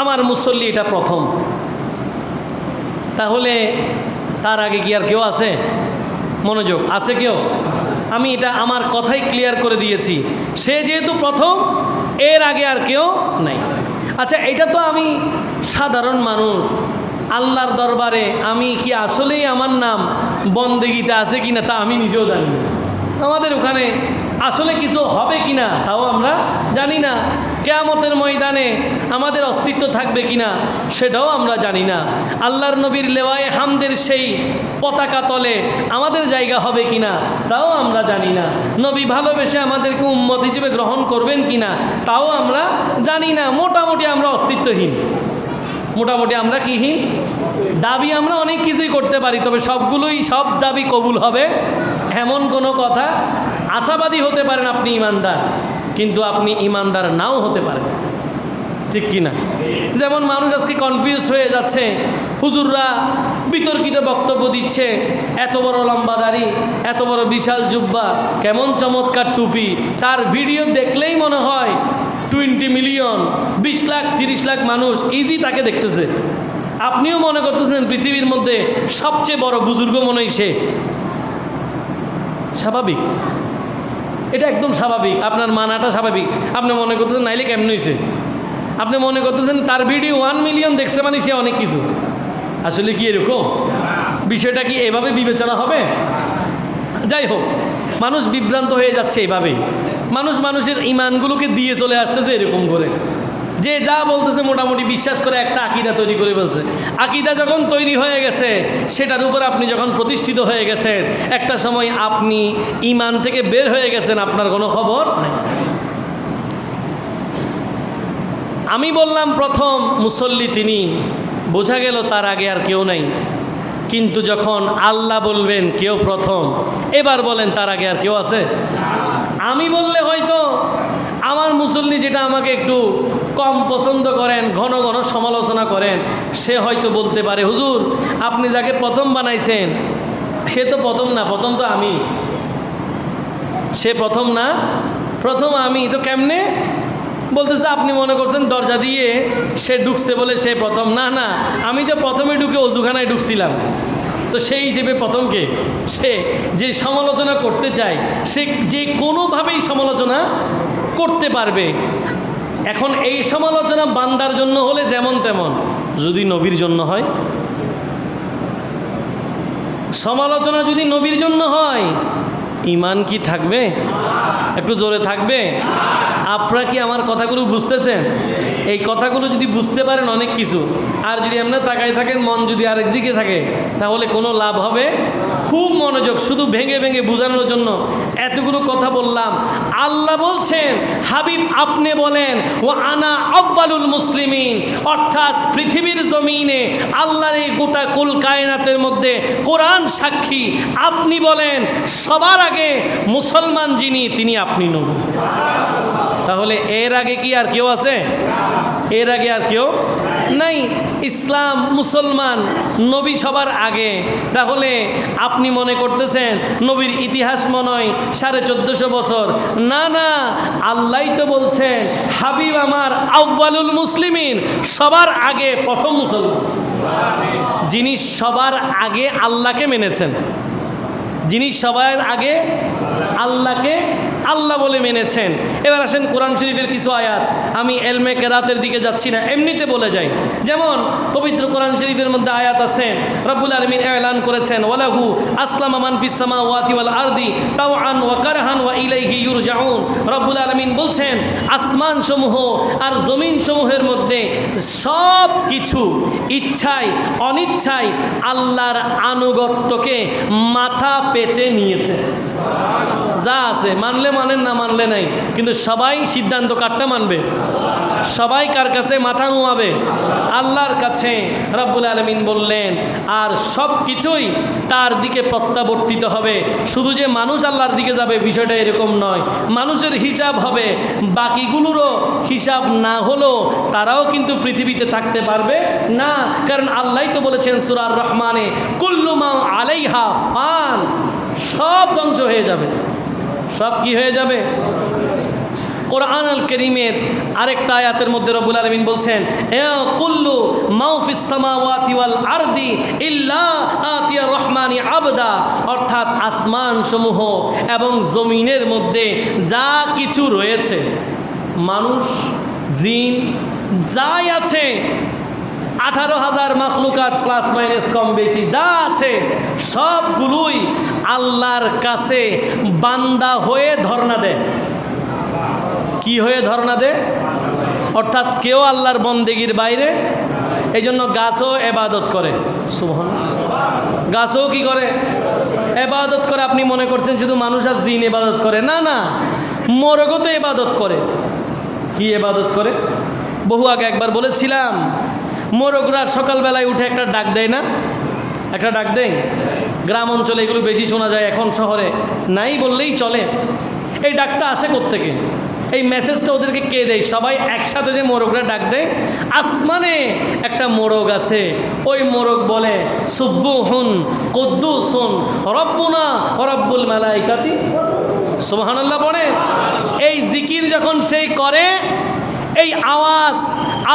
আমার মুসল্লি এটা প্রথম, তাহলে তার আগে কি আর কেউ আছে? মনোযোগ, আছে কেউ? আমি এটা আমার কথাই ক্লিয়ার করে দিয়েছি, সে যেহেতু প্রথম, এর আগে আর কেউ নাই। আচ্ছা, এটা তো আমি সাধারণ মানুষ, আল্লাহর দরবারে আমি কি আসলেই আমার নাম বন্দেগীতে আছে কিনা তা আমি নিজেও জানি না। আমাদের ওখানে আসলে কিছু হবে কিনা তাও আমরা জানি না। কিয়ামতের ময়দানে আমাদের অস্তিত্ব থাকবে কিনা সেটাও আমরা জানি না। আল্লাহর নবীর লেওয়ায়ে হামদের সেই পতাকা তলে আমাদের জায়গা হবে কিনা তাও আমরা জানি না। নবী ভালোবেসে আমাদেরকে উম্মত হিসেবে গ্রহণ করবেন কিনা তাও আমরা জানি না। মোটামুটি আমরা অস্তিত্বহীন, মোটামুটি আমরা কিহীন। দাবি আমরা অনেক কিছুই করতে পারি, তবে সবগুলোই সব দাবি কবুল হবে এমন কোনো কথা। আশাবাদী হতে পারেন আপনি ইমানদার, কিন্তু আপনি ইমানদার নাও হতে পারেন, ঠিক কি না? যেমন মানুষ আজকে কনফিউজ হয়ে যাচ্ছে, হুজুররা বিতর্কিত বক্তব্য দিচ্ছে, এত বড় লম্বা দাড়ি, এত বড় বিশাল জুব্বা, কেমন চমৎকার টুপি, তার ভিডিও দেখলেই মনে হয় 20 মিলিয়ন, 20 লাখ 30 লাখ মানুষ ইজি তাকে দেখতেছে। আপনিও মনে করতেছেন পৃথিবীর মধ্যে সবচেয়ে বড় বুজুর্গ মনে হয় সে। স্বাভাবিক, এটা একদম স্বাভাবিক, আপনার মানাটা স্বাভাবিক। আপনি মনে করতেছেন নাইলে কেমন হয়েছে, আপনি মনে করতেছেন তার ভিডিও 1 মিলিয়ন দেখছে মানে সে অনেক কিছু। আসলে কি এরকম? বিষয়টা কি এভাবে বিবেচনা হবে? যাই হোক, মানুষ বিভ্রান্ত হয়ে যাচ্ছে এভাবেই। মানুষ মানুষের ইমানগুলোকে দিয়ে চলে আসতেছে এরকম করে, যে যা বলতেছে মোটামুটি বিশ্বাস করে একটা আকিদা তৈরি করে ফেলছে। আকিদা যখন তৈরি হয়ে গেছে, সেটার উপর আপনি যখন প্রতিষ্ঠিত হয়ে গেছেন, একটা সময় আপনি ইমান থেকে বের হয়ে গেছেন, আপনার কোনো খবর নেই। আমি বললাম প্রথম মুসল্লি তিনি, বোঝা গেল তার আগে আর কেউ নাই। কিন্তু যখন আল্লাহ বলবেন কেউ প্রথম, এবার বলেন তার আগে আর কেউ আছে? আমি বললে হয়তো আমার মুসল্লি যেটা আমাকে একটু কম পছন্দ করেন, ঘন ঘন সমালোচনা করেন, সে হয়তো বলতে পারে হুজুর আপনি যাকে প্রথম বানাইছেন সে তো প্রথম না, প্রথম তো আমি। সে প্রথম না, প্রথম আমি। তো কেমনে? বলতেছে আপনি মনে করছেন দরজা দিয়ে সে ঢুকছে বলে সে প্রথম। না না, আমি তো প্রথমে ঢুকে অজুখানায় ঢুকছিলাম। তো সেই হিসেবে প্রথমকে সে যে সমালোচনা করতে চায় সে যে কোনোভাবেই সমালোচনা করতে পারবে। এখন এই সমালোচনা বান্দার জন্য হলে যেমন তেমন, যদি নবীর জন্য হয়, সমালোচনা যদি নবীর জন্য হয়, ঈমান কি থাকবে? একটু জোরে থাকবে? আপনারা কি আমার কথাগুলো বুঝতেছেন? এই কথাগুলো যদি বুঝতে পারেন অনেক কিছু, আর যদি আপনারা তাকায় থাকেন, মন যদি আরেক দিকে থাকে, তাহলে কোনো লাভ হবে? খুব মনোযোগ, শুধু ভেঙে ভেঙে বোঝানোর জন্য এতগুলো কথা বললাম। আল্লাহ বলছেন, হাবিব আপনি বলেন ও আনা আউয়ালুল মুসলিমিন, অর্থাৎ পৃথিবীর জমিনে আল্লাহর এই গোটা কুল কায়নাতের মধ্যে কোরআন সাক্ষী, আপনি বলেন সবার আগে মুসলমান যিনি তিনি আপনি নবী। তাহলে এর আগে কি আর কেউ আছে? এর আগে আর কেউ নাই। ইসলাম, মুসলমান, নবী সবার আগে। তাহলে আপনি মনে করতেছেন নবীর ইতিহাস মনে হয় 1450 বছর। না না, আল্লাহই তো বলছেন হাবিব আমার আউয়ালুল মুসলিমিন, সবার আগে প্রথম মুসলমান, যিনি সবার আগে আল্লাহকে মেনেছেন, যিনি সবার আগে আল্লাহকে আল্লাহ বলে মেনেছেন। এবার আসেন কোরআন শরীফের কিছু আয়াত, আমি এলমে কেরাতের দিকে যাচ্ছি না, এমনিতে বলে যাই। যেমন পবিত্র কোরআন শরীফের মধ্যে আয়াত আছে, রব্বুল আলামিন এলান করেছেন ওয়ালাহু আসলামা মান ফিস সামাওয়াতি ওয়াল আরদি তাওআন ওয়া কারহান ওয়া ইলাইহি ইউরজাউন। রব্বুল আলামিন বলছেন আসমান সমূহ আর জমিন সমূহের মধ্যে সব কিছু ইচ্ছায় অনিচ্ছায় আল্লাহর আনুগত্যকে মাথা পেতে নিয়েছে। যা আছে মানলে মানেন, না মানলে নাই, কিন্তু সবাই সিদ্ধান্ত কাটতে মানবে। সবাই কার কাছে মাথা নুয়াবে? আল্লাহর কাছে। রব্বুল আলামিন বললেন আর সব কিছুই তার দিকে প্রত্যাবর্তিত হবে। শুধু যে মানুষ আল্লাহর দিকে যাবে বিষয়টা এরকম নয়, মানুষের হিসাব হবে, বাকিগুলোরও হিসাব না হলেও তারাও কিন্তু পৃথিবীতে থাকতে পারবে না। কারণ আল্লাহই তো বলেছেন সূরা আর রহমানে, কুল্লু মা আলাইহা ফান, সব ধ্বংস হয়ে যাবে। সব কি হয়ে যাবে? কোরআন আল কারীমের আরেকটা আয়াতের মধ্যে রব্বুল আলামিন বলছেন এ কুল্লু মাউফিস সামাওয়াতি ওয়াল আরদি ইল্লা আতিয়া রহমানি আবদা, অর্থাৎ আসমান সমূহ এবং জমিনের মধ্যে যা কিছু রয়েছে, মানুষ, জিন, যাই আছে, 18,000 মাখলুকাত প্লাস মাইনাস কম বেশি যা আছে, সবগুলোই আল্লাহর কাছে বান্দা হয়ে ধর্ণা দেয়। কি হয়ে ধর্ণা দেয়? অর্থাৎ কেউ আল্লাহর বন্দেগীর বাইরে। এই জন্য গাছও এবাদত করে। সুবহানাল্লাহ, গাছও কি করে? এবাদত করে। আপনি মনে করছেন শুধু মানুষ আর জিন এবাদত করে? না না, মোরগও তো এবাদত করে। কি এবাদত করে? বহু আগে একবার বলেছিলাম, মোরগরা সকালবেলায় উঠে একটা ডাক দেয় না? একটা ডাক দেয়। গ্রাম অঞ্চলে এগুলো বেশি শোনা যায়, এখন শহরে নাই বললেই চলে। এই ডাকটা আসে কোত্থেকে? এই মেসেজটা ওদেরকে কে দেয়? সবাই একসাথে যে মোরগরা ডাক দেয়, আসমানে একটা মোরগ আছে, ওই মোরগ বলে সুব্বুহুন কুদ্দুসুন রব্বুনা ওয়া রব্বুল মালাইকাতি সুবহানাল্লাহ পড়ে। এই জিকির যখন সেই করে, এই আওয়াজ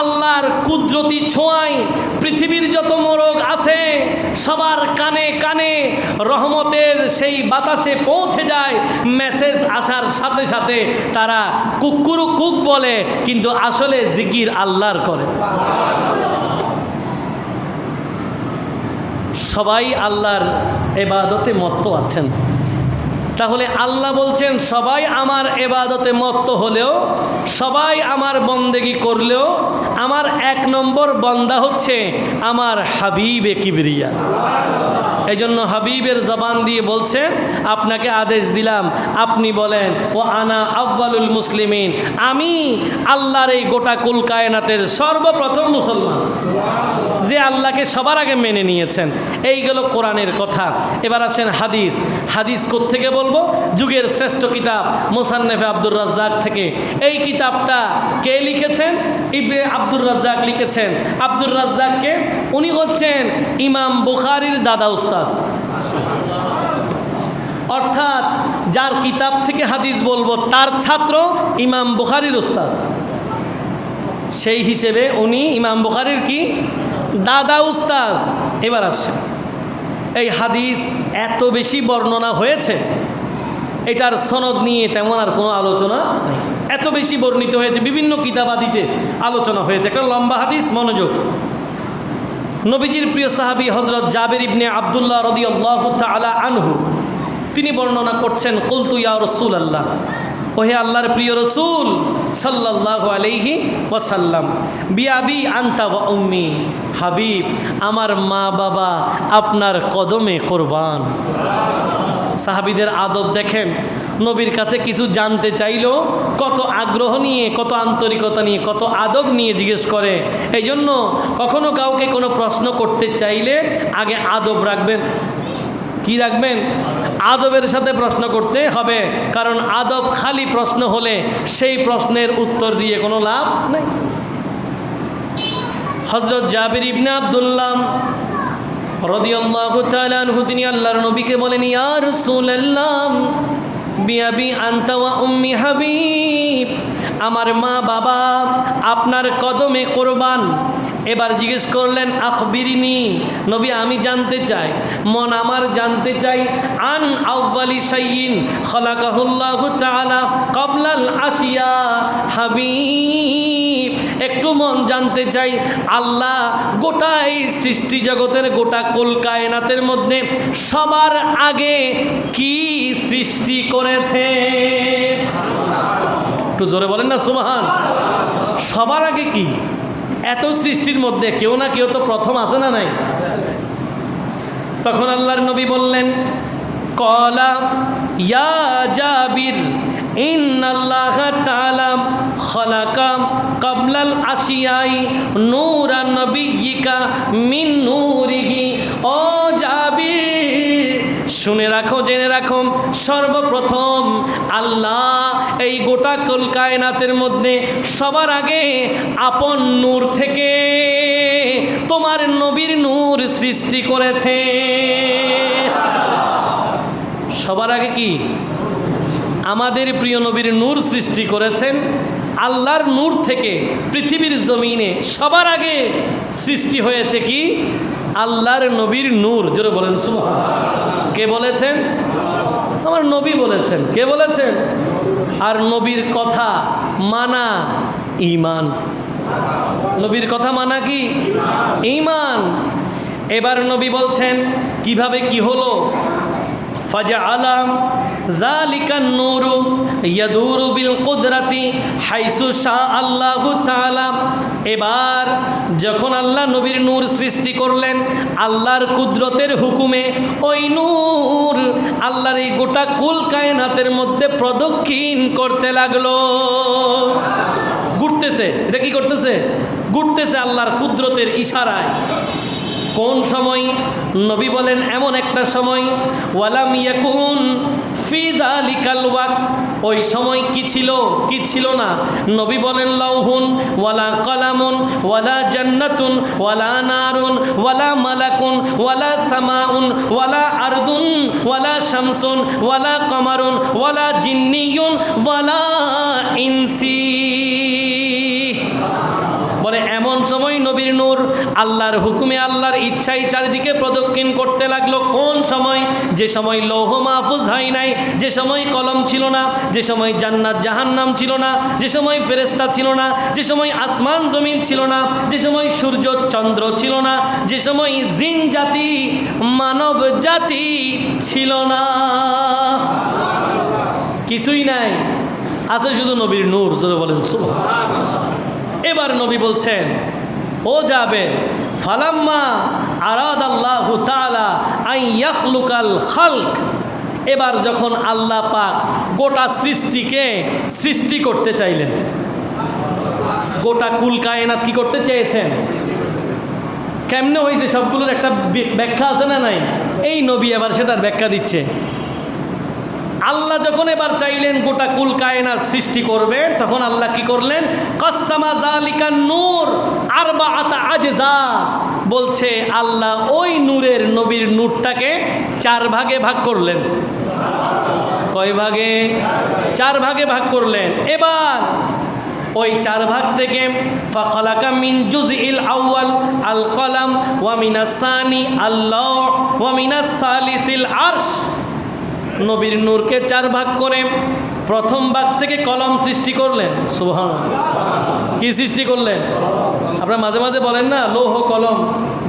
আল্লাহর কুদরতি ছোঁয়ায় পৃথিবীর যত মোরগ আছে সবার কানে কানে রহমতের সেই বাতাসে পৌঁছে যায়। মেসেজ আসার সাথে সাথে তারা কুকুরু কুক বলে, কিন্তু আসলে জিকির আল্লাহর করে। সবাই আল্লাহর ইবাদতে মত্ত আছেন। তাহলে আল্লাহ বলছেন সবাই আমার ইবাদতে মত্ত হলেও, সবাই আমার বন্দেগী করলেও, আমার 1 নম্বর বান্দা হচ্ছে আমার হাবিবে কিবরিয়া। এই জন্য হাবিবের জবান দিয়ে বলছেন আপনাকে আদেশ দিলাম, আপনি বলেন ও আনা আউয়ালুল মুসলিমিন, আমি আল্লাহর এই গোটা কুল কায়নাতের সর্বপ্রথম মুসলমান, যে আল্লাহকে সবার আগে মেনে নিয়েছেন। এইগুলো কোরআনের কথা। এবার আসেন হাদিস। হাদিস কোত্থেকে বলবো? যুগের শ্রেষ্ঠ কিতাব মুসান্নেফে আব্দুর রাজ্জাক থেকে। এই কিতাবটা কে লিখেছেন? ইবনে আব্দুর রাজ্জাক লিখেছেন। আব্দুর রাজ্জাককে উনি হচ্ছেন ইমাম বুখারীর দাদা উস্তাদ। অর্থাৎ যার কিতাব থেকে হাদিস বলবো তার ছাত্র ইমাম বুখারীর উস্তাদ, সেই হিসেবে উনি ইমাম বুখারীর কি দাদা উস্তাদ। এবার আসছে এই হাদিস এত বেশি বর্ণনা হয়েছে, এটার সনদ নিয়ে তেমন আর কোনো আলোচনা নেই। এত বেশি বর্ণিত হয়েছে, বিভিন্ন কিতাবাদিতে আলোচনা হয়েছে। একটা লম্বা হাদিস, মনোযোগ। নবীজির প্রিয় সাহাবী হযরত জাবের ইবনে আব্দুল্লাহ রাদিয়াল্লাহু তাআলা আনহু তিনি বর্ণনা করছেন, কুলতু ইয়া রাসূলুল্লাহ, ওহে আল্লাহর প্রিয় রসুল সাল্লাল্লাহু আলাইহি ওয়াসাল্লাম, বিআবি আনতা ওয়া উম্মি, হাবিব আমার মা বাবা আপনার কদমে কোরবান। সাহাবীদের আদব দেখেন, নবীর কাছে কিছু জানতে চাইলেও কত আগ্রহ নিয়ে, কত আন্তরিকতা নিয়ে, কত আদব নিয়ে জিজ্ঞেস করে। এই জন্য কখনো কাউকে কোনো প্রশ্ন করতে চাইলে আগে আদব রাখবেন। কি রাখবেন? আদবের সাথে প্রশ্ন করতে হবে, কারণ আদব খালি প্রশ্ন হলে সেই প্রশ্নের উত্তর দিয়ে কোনো লাভ নেই। হযরত জাবির ইবনে আব্দুল্লাহ রাদিয়াল্লাহু তাআলা আনহু তিনি আল্লাহর নবীকে বলেন, ইয়া রাসূলুল্লাহ বিআবি আনতা ওয়া উম্মি, হাবিব আমার মা বাবা আপনার কদমে কোরবান। এবার জিজ্ঞেস করলেন, আখবিরিনি, নবী আমি জানতে চাই, মন আমার জানতে চাই, আন আউয়ালি শাইইন খালাকাহুল্লাহু তাআলা ক্বাবলাল আসিয়া, হাবিব একটু মন জানতে চাই, আল্লাহ গোটা এই সৃষ্টি জগতের, গোটা কুল কায়নাতের মধ্যে সবার আগে কি সৃষ্টি করেছে? একটু জোরে বলেন না সুবহান। সবার আগে কি? এত সৃষ্টির মধ্যে কেউ না কেউ তো প্রথম আছে না নাই? তখন আল্লাহর নবী বললেন, ক্বালা ইয়া জাবির ইন্নাল্লাহা তাআলা খালাকা ক্বাবলাল আশিয়াই নূরান নবিয়্যিকা মিন নূরিহি। ও জাবির শুনে রাখো, জেনে রাখো, সর্বপ্রথম আল্লাহ এই গোটা কুল কায়নাতের মধ্যে সবার আগে আপন নূর থেকে তোমার নবীর নূর সৃষ্টি করেছে। সবার আগে কি? আমাদের প্রিয় নবীর নূর সৃষ্টি করেছেন। আল্লাহর নূর থেকে পৃথিবীর জমিনে সবার আগে সৃষ্টি হয়েছে কি? আল্লাহর নবীর নূর। জোরে বলেন সুবহান। কে বলেছেন? আমার নবী বলেছেন। কে বলেছেন? আর নবীর কথা মানা ঈমান। নবীর কথা মানা কি? ঈমান। এবার নবী বলছেন কিভাবে কি হলো? ফাজআলা যালিকান নূরু ইয়াদুরু বিল কুদরাতি হাইসু শা আল্লাহু তাআলা। এবার যখন আল্লাহ নবীর নূর সৃষ্টি করলেন আল্লাহর কুদরতের হুকুমে, ওই নূর আল্লাহর এই গোটা কুল কায়নাতের মধ্যে প্রদক্ষিণ করতে লাগলো। ঘুরতেছে। এটা কি করতেছে? ঘুরতেছে আল্লাহর কুদরতের ইশারায়। কোন সময়? নবী বলেন এমন একটা সময়, ওয়ালাম ইয়াকুন ফি যালিকাল ওয়াক্ত, ওই সময় কি ছিল কি ছিল না? নবী বলেন লাউহুন ওয়ালা কলামুন ওয়ালা জান্নাতুন ওয়ালা নারুন ওয়ালা মালাকুন ওয়ালা সামাউন ওয়ালা আরদুন ওয়ালা শামসুন ওয়ালা কমারুন ওয়ালা জিন্নিয়ুন ওয়ালা ইনসি। বলে এমন সময় নবীর নূর আল্লাহর হুকুমে, আল্লাহর ইচ্ছাই চারিদিকে প্রদক্ষিণ করতে লাগলো। কোন সময়? যে সময় লৌহ মাহফুজ হয় নাই, যে সময় কলম ছিল না, যে সময় জান্নাত জাহান্নাম ছিল না, যে সময় ফেরেশতা ছিল না, যে সময় আসমান জমিন ছিল না, যে সময় সূর্য চন্দ্র ছিল না, যে সময় জিন জাতি মানব জাতি ছিল না, কিছুই নাই, আছে শুধু নবীর নূর। জোরে বলেন সুবহানাল্লাহ। এবার নবী বলছেন, ও যাবে ফালাম্মা আরাদাল্লাহু তাআলা আন ইয়াখলুকাল খালক, এবার যখন আল্লাহ পাক গোটা সৃষ্টিকে সৃষ্টি করতে চাইলেন, গোটা কুল কায়নাত কি করতে চেয়েছেন? কেমনে হয়েছে সবগুলোর একটা ব্যাখ্যা আছে না নাই? এই নবী এবার সেটার ব্যাখ্যা দিচ্ছে। আল্লাহ যখন এবার চাইলেন গোটা কুল কায়নাত সৃষ্টি করবে, তখন আল্লাহ কি করলেন? কাসসামা যালিকান নূর আরবাআতা আজজা, বলছে আল্লাহ ওই নূরের, নবীর নূরটাকে 4 ভাগে ভাগ করলেন। কয় ভাগে? 4 ভাগে ভাগ করলেন। এবার ওই 4 ভাগ থেকে ফাখালাকা মিন জুজইল আউয়াল আল কলাম ওয়া মিনাস সানি আল লাওহ ওয়া মিনাস সালিসিল আরশ। নবীর নূরকে 4 ভাগ করে প্রথম ভাগ থেকে কলম সৃষ্টি করলেন। সুবহানাল্লাহ। কি সৃষ্টি করলেন? আপনারা মাঝে মাঝে বলেন না লৌহ কলম,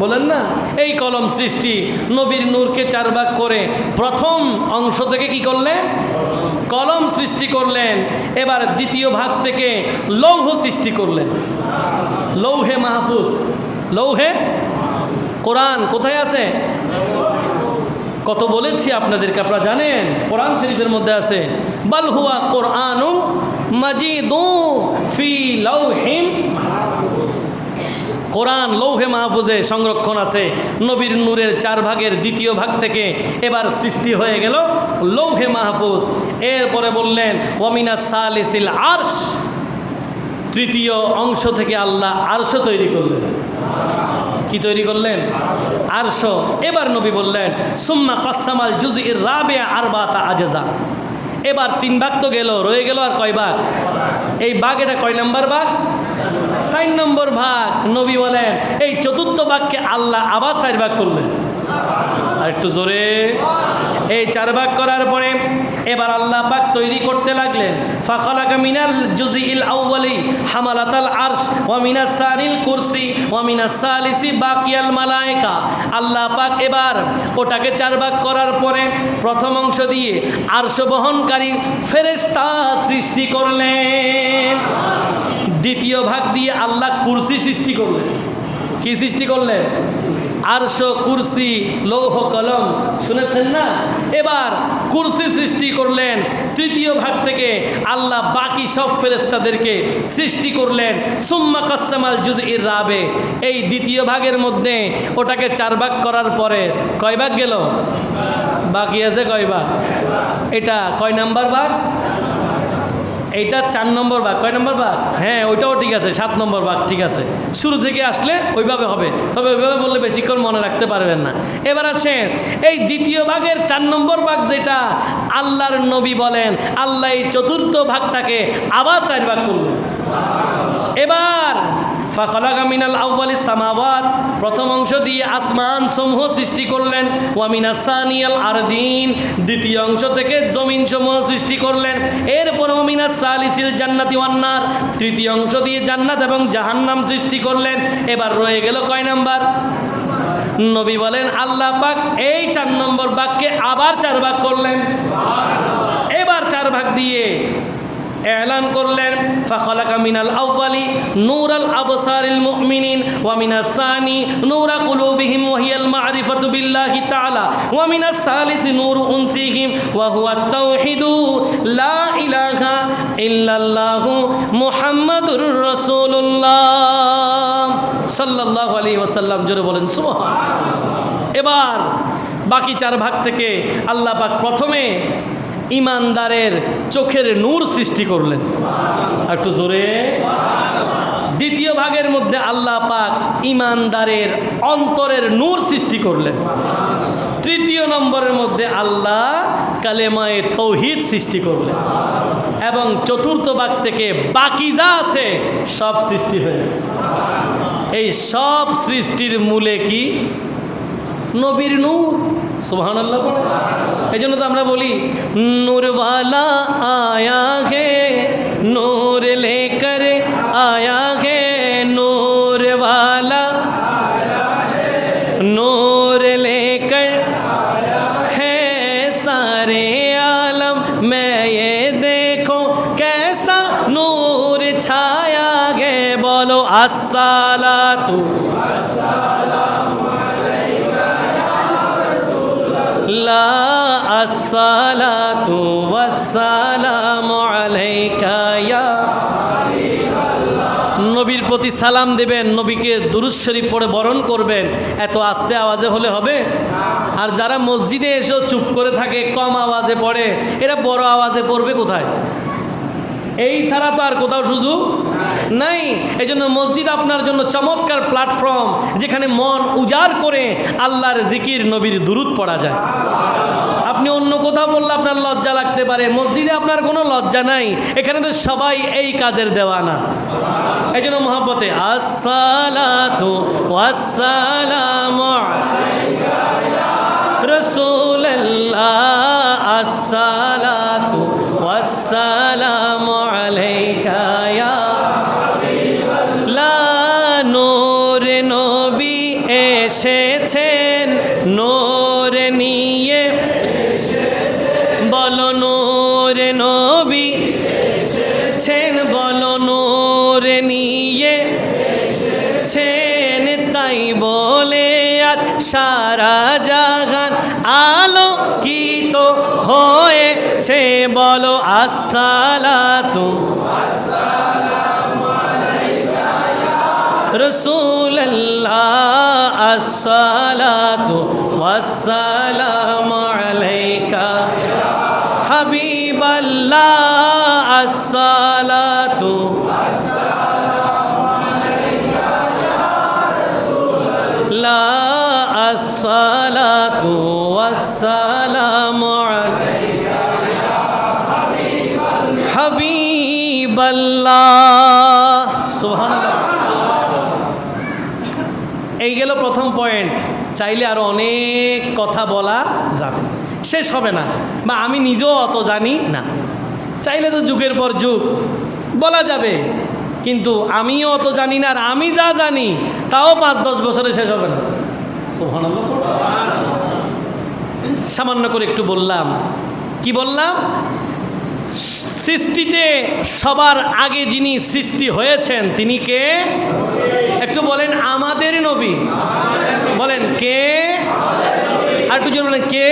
বলেন না, এই কলম সৃষ্টি। নবীর নূরকে 4 ভাগ করে প্রথম অংশ থেকে কি করলেন? কলম সৃষ্টি করলেন। এবার দ্বিতীয় ভাগ থেকে লৌহ সৃষ্টি করলেন। লৌহে মাহফুজ, লৌহে কোরআন কোথায় আছে? কত বলেছি আপনাদেরকে, আপনারা জানেন কোরআন শরীফের মধ্যে আছে বাল হুয়া কোরআনুম মাজিদুন ফি লাউহিম। কোরআন লৌহে মাহফুজে সংরক্ষণ আছে। নবীর নূরের 4 ভাগের দ্বিতীয় ভাগ থেকে এবার সৃষ্টি হয়ে গেল লৌহে মাহফুজ। এরপরে বললেন ওয়ামিনাস সালিসিল আরশ, তৃতীয় অংশ থেকে আল্লাহ আরশ তৈরি করলেন। কি তৈরি করলেন? আরশ। এবার নবী বললেন সুম্মা কাসসামাল জুজইর রাবিআ আরবাতা আজজা। এবার 3 ভাগ তো গেল, রয়ে গেল আর কয় ভাগ? এই ভাগ, এটা কয় নম্বর ভাগ? 4 নম্বর ভাগ। নবী বলেন এই চতুর্থ ভাগকে আল্লাহ আবার 4 ভাগ করলেন। আর একটু জোরে। এই 4 ভাগ করার পরে এবার আল্লাহ পাক তৈরি করতে লাগলেন। ফাখালাকা মিনাল জুজইল আউয়ালি হামালাতাল আরশ ওয়া মিনাস সানিল কুরসি ওয়া মিনাস সালিসি বাকিয়াল মালায়েকা। আল্লাহ পাক এবার ওটাকে 4 ভাগ করার পরে প্রথম অংশ দিয়ে আরশ বহনকারী ফেরেশতা সৃষ্টি করলেন। দ্বিতীয় ভাগ দিয়ে আল্লাহ কুরসি সৃষ্টি করলেন। কি সৃষ্টি করলেন? আরশ, কুরসি, লৌহ কলম, শুনেছেন না? এবার কুরসি সৃষ্টি করলেন। তৃতীয় ভাগ থেকে আল্লাহ বাকি সব ফেরেশতাদেরকে সৃষ্টি করলেন। সুম্মা কাসসামাল জুজইর রাবে। এই দ্বিতীয় ভাগের মধ্যে ওটাকে 4 ভাগ করার পরে কয় ভাগ গেল? বাকি আছে কয় ভাগ? এটা কয় নাম্বার ভাগ? এইটা 4 নম্বর ভাগ। কয় নম্বর ভাগ? হ্যাঁ, ওইটাও ঠিক আছে, 7 নম্বর ভাগ। ঠিক আছে, শুরু থেকে আসলে ওইভাবে হবে, তবে ওইভাবে বললে বেশিক্ষণ মনে রাখতে পারবেন না। এবার আসেন এই দ্বিতীয় ভাগের 4 নম্বর ভাগ, যেটা আল্লাহর নবী বলেন আল্লাহ এই চতুর্থ ভাগটাকে আবার 4 ভাগ করলেন। এবার ফাখালাকা মিনাল আউয়ালিস সামাওয়াত, প্রথম অংশ দিয়ে আসমান সমূহ সৃষ্টি করলেন। ওয়া মিনাস সানিয়াল আরদিন, দ্বিতীয় অংশ থেকে জমিন সমূহ সৃষ্টি করলেন। এরপর ওয়া মিনাস সালিসিল জান্নাতি ওয়ান নার, তৃতীয় অংশ দিয়ে জান্নাত এবং জাহান্নাম সৃষ্টি করলেন। এবার রয়ে গেল কয় নাম্বার? নবী বলেন আল্লাহ পাক এই 4 নম্বর ভাগকে আবার 4 ভাগ করলেন। এবার 4 ভাগ দিয়ে এলান করলেন ফাখালাকা মিনাল আউয়ালি নূরাল আবসারিল মুমিনিন ওয়া মিনাস সানি নূরা কুলুবিহিম ওয়া হিয়াল মা'রিফাতু বিল্লাহি তাআলা ওয়া মিনাস সালিসি নূরু উনসিহিম ওয়া হুয়াত তাওহীদু লা ইলাহা ইল্লাল্লাহু মুহাম্মাদুর রাসূলুল্লাহ সাল্লাল্লাহু আলাইহি ওয়াসাল্লাম। জোরে বলেন সুবহানাল্লাহ। এবার বাকি 4 ভাগ থেকে আল্লাহ পাক প্রথমে ইমানদারের চোখের নূর সৃষ্টি করলেন। একটু জোরে। দ্বিতীয় ভাগের মধ্যে আল্লাহ পাক ইমানদারের অন্তরের নূর সৃষ্টি করলেন। তৃতীয় নম্বরের মধ্যে আল্লাহ কালেমায়ে তাওহীদ সৃষ্টি করলেন। এবং চতুর্থ ভাগ থেকে বাকি যা আছে সব সৃষ্টি হয়ে গেছে। এই সব সৃষ্টির মূলে কি? নবীর নূর। সুবহানাল্লাহ। এই জন্য তো আমরা বলি নূরওয়ালা আয়া হে নূর লেকর আয়া হে নূরওয়ালা नूर लेकर है सारे आलम में ये देखो कैसा नूर छाया है बोलो अस्सलातु ला अस्सलातु वस्सलामु अलैका या নবীর প্রতি সালাম দেবেন, নবীকে দুরূদ শরীফ পড়ে বরণ করবেন। এত আস্তে আওয়াজে হলে হবে? আর যারা মসজিদে এসেও চুপ করে থাকে, কম আওয়াজে পড়ে, এরা বড় আওয়াজে পড়বে কোথায়? এই ছাড়া তো আর কোথাও সুযোগ নাই। এই জন্য মসজিদ আপনার জন্য চমৎকার প্ল্যাটফর্ম, যেখানে মন উজাড় করে আল্লাহর জিকির, নবীর দুরূদ পড়া যায়। আপনি অন্য কোথাও বললে আপনার লজ্জা লাগতে পারে, মসজিদে আপনার কোনো লজ্জা নাই, এখানে তো সবাই এই কাজের দেওয়ানা। এই জন্য মহব্বতে আসসালাতু ওয়াসসালামু আলাইকা ইয়া রাসূলুল্লাহ, আসসালাতু ওয়াসসালামু আলাইকা ইয়া হাবিবাল্লাহ। নূর নবী এসেছেন নূর নিয়ে, বলো নূর নবী এসেছেন, বলো নূর নিয়ে এসেছেন, তাই বলে আজ সারা জাহান আলোকিত হয়েছে, বলো আসসালাতু রাসূলুল্লাহ, আসসালাতু ওয়াসসালামু আলাইকা হাবিবাল্লাহ, আসসালাতু আসসালাতু ওয়াসসালামু আলাইকা হাবিবাল্লাহ। সুবহানাল্লাহ। এই গেল প্রথম পয়েন্ট। চাইলে আরো অনেক কথা বলা যাবে, শেষ হবে না, বা আমি নিজেও অত জানি না, চাইলে তো যুগের পর যুগ বলা যাবে, কিন্তু আমিও অত জানি না, আর আমি যা জানি তাও 5-10 বছরে শেষ হবে না। সুবহানাল্লাহ। সামান্য করে একটু বললাম। কি বললাম? সৃষ্টিতে সবার আগে যিনি সৃষ্টি হয়েছেন তিনি কে? একটু বলেন, আমাদের নবী। বলেন কে? আর একটু জোরে বলেন কে?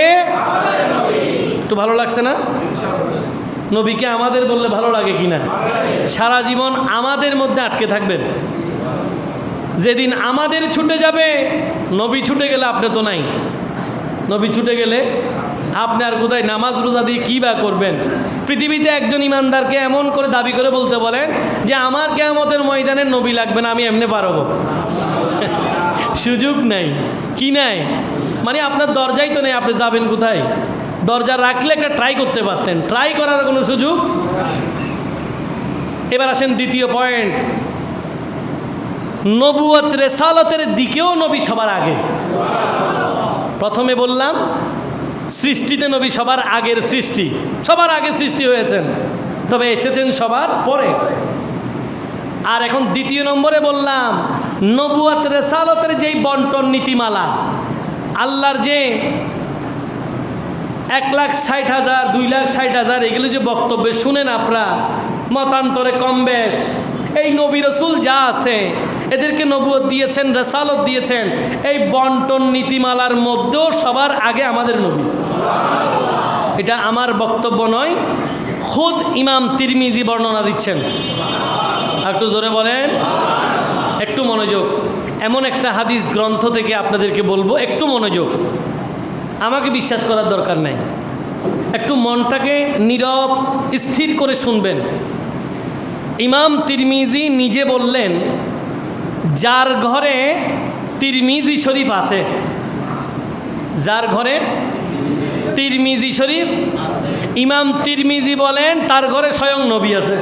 একটু ভালো লাগছে না? নবীকে আমাদের বললে ভালো লাগে কিনা? সারা জীবন আমাদের মধ্যে আটকে থাকবেন। যেদিন আমাদের ছুটে যাবে, নবী ছুটে গেলে আপনি তো নাই। নবী ছুটে গেলে আপনি আর কোথায় নামাজ রোজা দিয়ে কী বা করবেন? পৃথিবীতে একজন ইমানদারকে এমন করে দাবি করে বলতে বলেন যে আমার কিয়ামতের ময়দানে নবী লাগবে না, আমি এমনি পারবো? সুযোগ নাই। কি নাই? মানে আপনার দরজাই তো নেই, আপনি যাবেন কোথায়? দরজা রাখলে একটা ট্রাই করতে পারতেন, ট্রাই করার কোনো সুযোগ। এবার আসেন দ্বিতীয় পয়েন্ট। নবুয়ত রিসালাতের দিকেও নবী সবার আগে। প্রথমে বললাম সৃষ্টিতে নবী সবার আগের সৃষ্টি, সবার আগে সৃষ্টি হয়েছেন, তবে এসেছেন সবার পরে। আর এখন দ্বিতীয় নম্বরে বললাম নবুয়ত রিসালাতের যেই বন্টন নীতিমালা, আল্লাহর যে 1,60,000 2,60,000 এগুলো যে বক্তব্য শুনেন আপনারা মতান্তরে কম বেশ, এই নবী রসুল যা আছে এদেরকে নবুয়ত দিয়েছেন, রিসালাত দিয়েছেন, এই বন্টন নীতিমালার মধ্যেও সবার আগে আমাদের নবী। এটা আমার বক্তব্য নয়, খুদ ইমাম তিরমিজি বর্ণনা দিচ্ছেন। একটু জোরে বলেন, একটু মনোযোগ। এমন একটা হাদিস গ্রন্থ থেকে আপনাদেরকে বলবো, একটু মনোযোগ। আমাকে বিশ্বাস করার দরকার নাই, একটু মনটাকে নীরব স্থির করে শুনবেন। ইমাম তিরমিজি নিজে বললেন, যার ঘরে তিরমিজি শরীফ আছে, যার ঘরে তিরমিজি শরীফ, ইমাম তিরমিজি বলেন তার ঘরে স্বয়ং নবী আছে।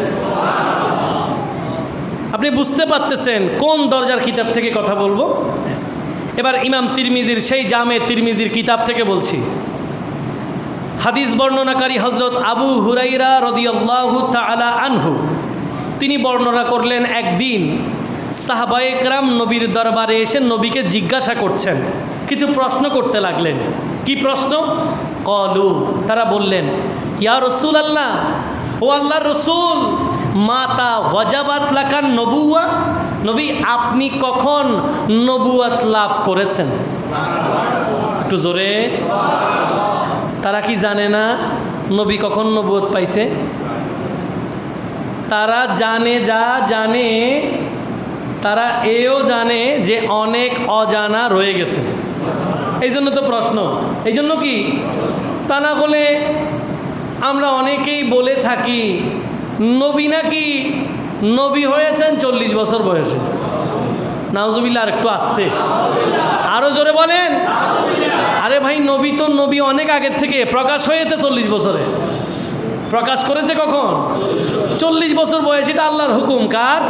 আপনি বুঝতে পারতেছেন কোন দরজার কিতাব থেকে কথা বলবো। এবার ইমাম তিরমিজির সেই জামে তিরমিজির কিতাব থেকে বলছি। হাদিস বর্ণনাকারী হজরত আবু হুরাইরা রাদিয়াল্লাহু তাআলা আনহু, তিনি বর্ণনা করলেন একদিন সাহাবায়ে কেরাম নবীর দরবারে এসে নবীকে জিজ্ঞাসা করছেন, কিছু প্রশ্ন করতে লাগলেন। কি প্রশ্ন? কলু, তারা বললেন, ইয়া রাসূলুল্লাহ, ও আল্লাহর রসুল, মাতা ওয়াজাবাত লাকান নবুয়া, নবী আপনি কখন নবুয়াত লাভ করেছেন? একটু জোরে। তারা কি জানে না নবী কখন নবুয়ত পাইছে? তারা জানে, যা জানে তারা এও জানে যে অনেক অজানা রয়ে গেছে। এই জন্য তো প্রশ্ন। এই জন্য কি, তা না হলে আমরা অনেকেই বলে থাকি নবী নাকি নবী হয়েছেন 40 বছর বয়সে। নাউজুবিল্লাহ। আর একটু আসতে, আরো জোরে বলেন, আরে ভাই, নবী তো নবী অনেক আগের থেকে, প্রকাশ হয়েছে 40 বছরে। প্রকাশ করেছে কখন? 40 বছর বয়স। এটা আল্লাহর হুকুম। কার?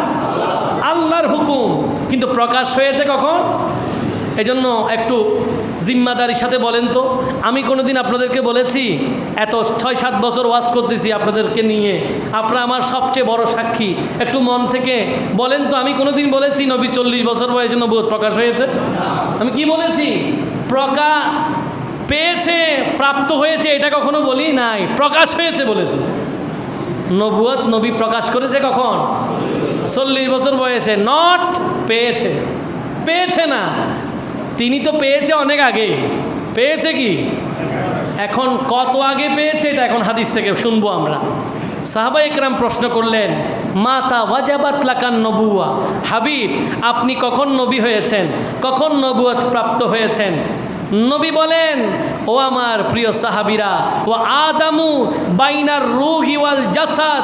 আল্লাহর হুকুম। কিন্তু প্রকাশ হয়েছে কখন? এজন্য একটু জিম্মাদারির সাথে বলেন তো, আমি কোনোদিন আপনাদেরকে বলেছি, এত 6-7 বছর ওয়াজ করতেছি আপনাদেরকে নিয়ে, আপনারা আমার সবচেয়ে বড় সাক্ষী, একটু মন থেকে বলেন তো, আমি কোনোদিন বলেছি নবী 40 বছর বয়সে নবুয়ত প্রকাশ হয়েছে? আমি কি বলেছি? পেয়েছে, প্রাপ্ত হয়েছে, এটা কখনো বলি নাই। প্রকাশ হয়েছে বলেছি। নবুয়ত নবী প্রকাশ করেছে কখন? 40 বছর বয়সে। নট পেয়েছে, পেয়েছে না, তিনি তো পেয়েছে অনেক আগে। পেয়েছে কি? এখন কত আগে পেয়েছে এটা এখন হাদিস থেকে শুনবো আমরা। সাহাবা একরাম প্রশ্ন করলেন, মাতা ওয়াজাবাত লাকান নবুয়া, হাবিব আপনি কখন নবী হয়েছেন, কখন নবুয়ত প্রাপ্ত হয়েছেন? নবী বলেন, ও আমার প্রিয় সাহাবীরা, ও আদামু বাইনার রূহি ওয়াল জাসাদ,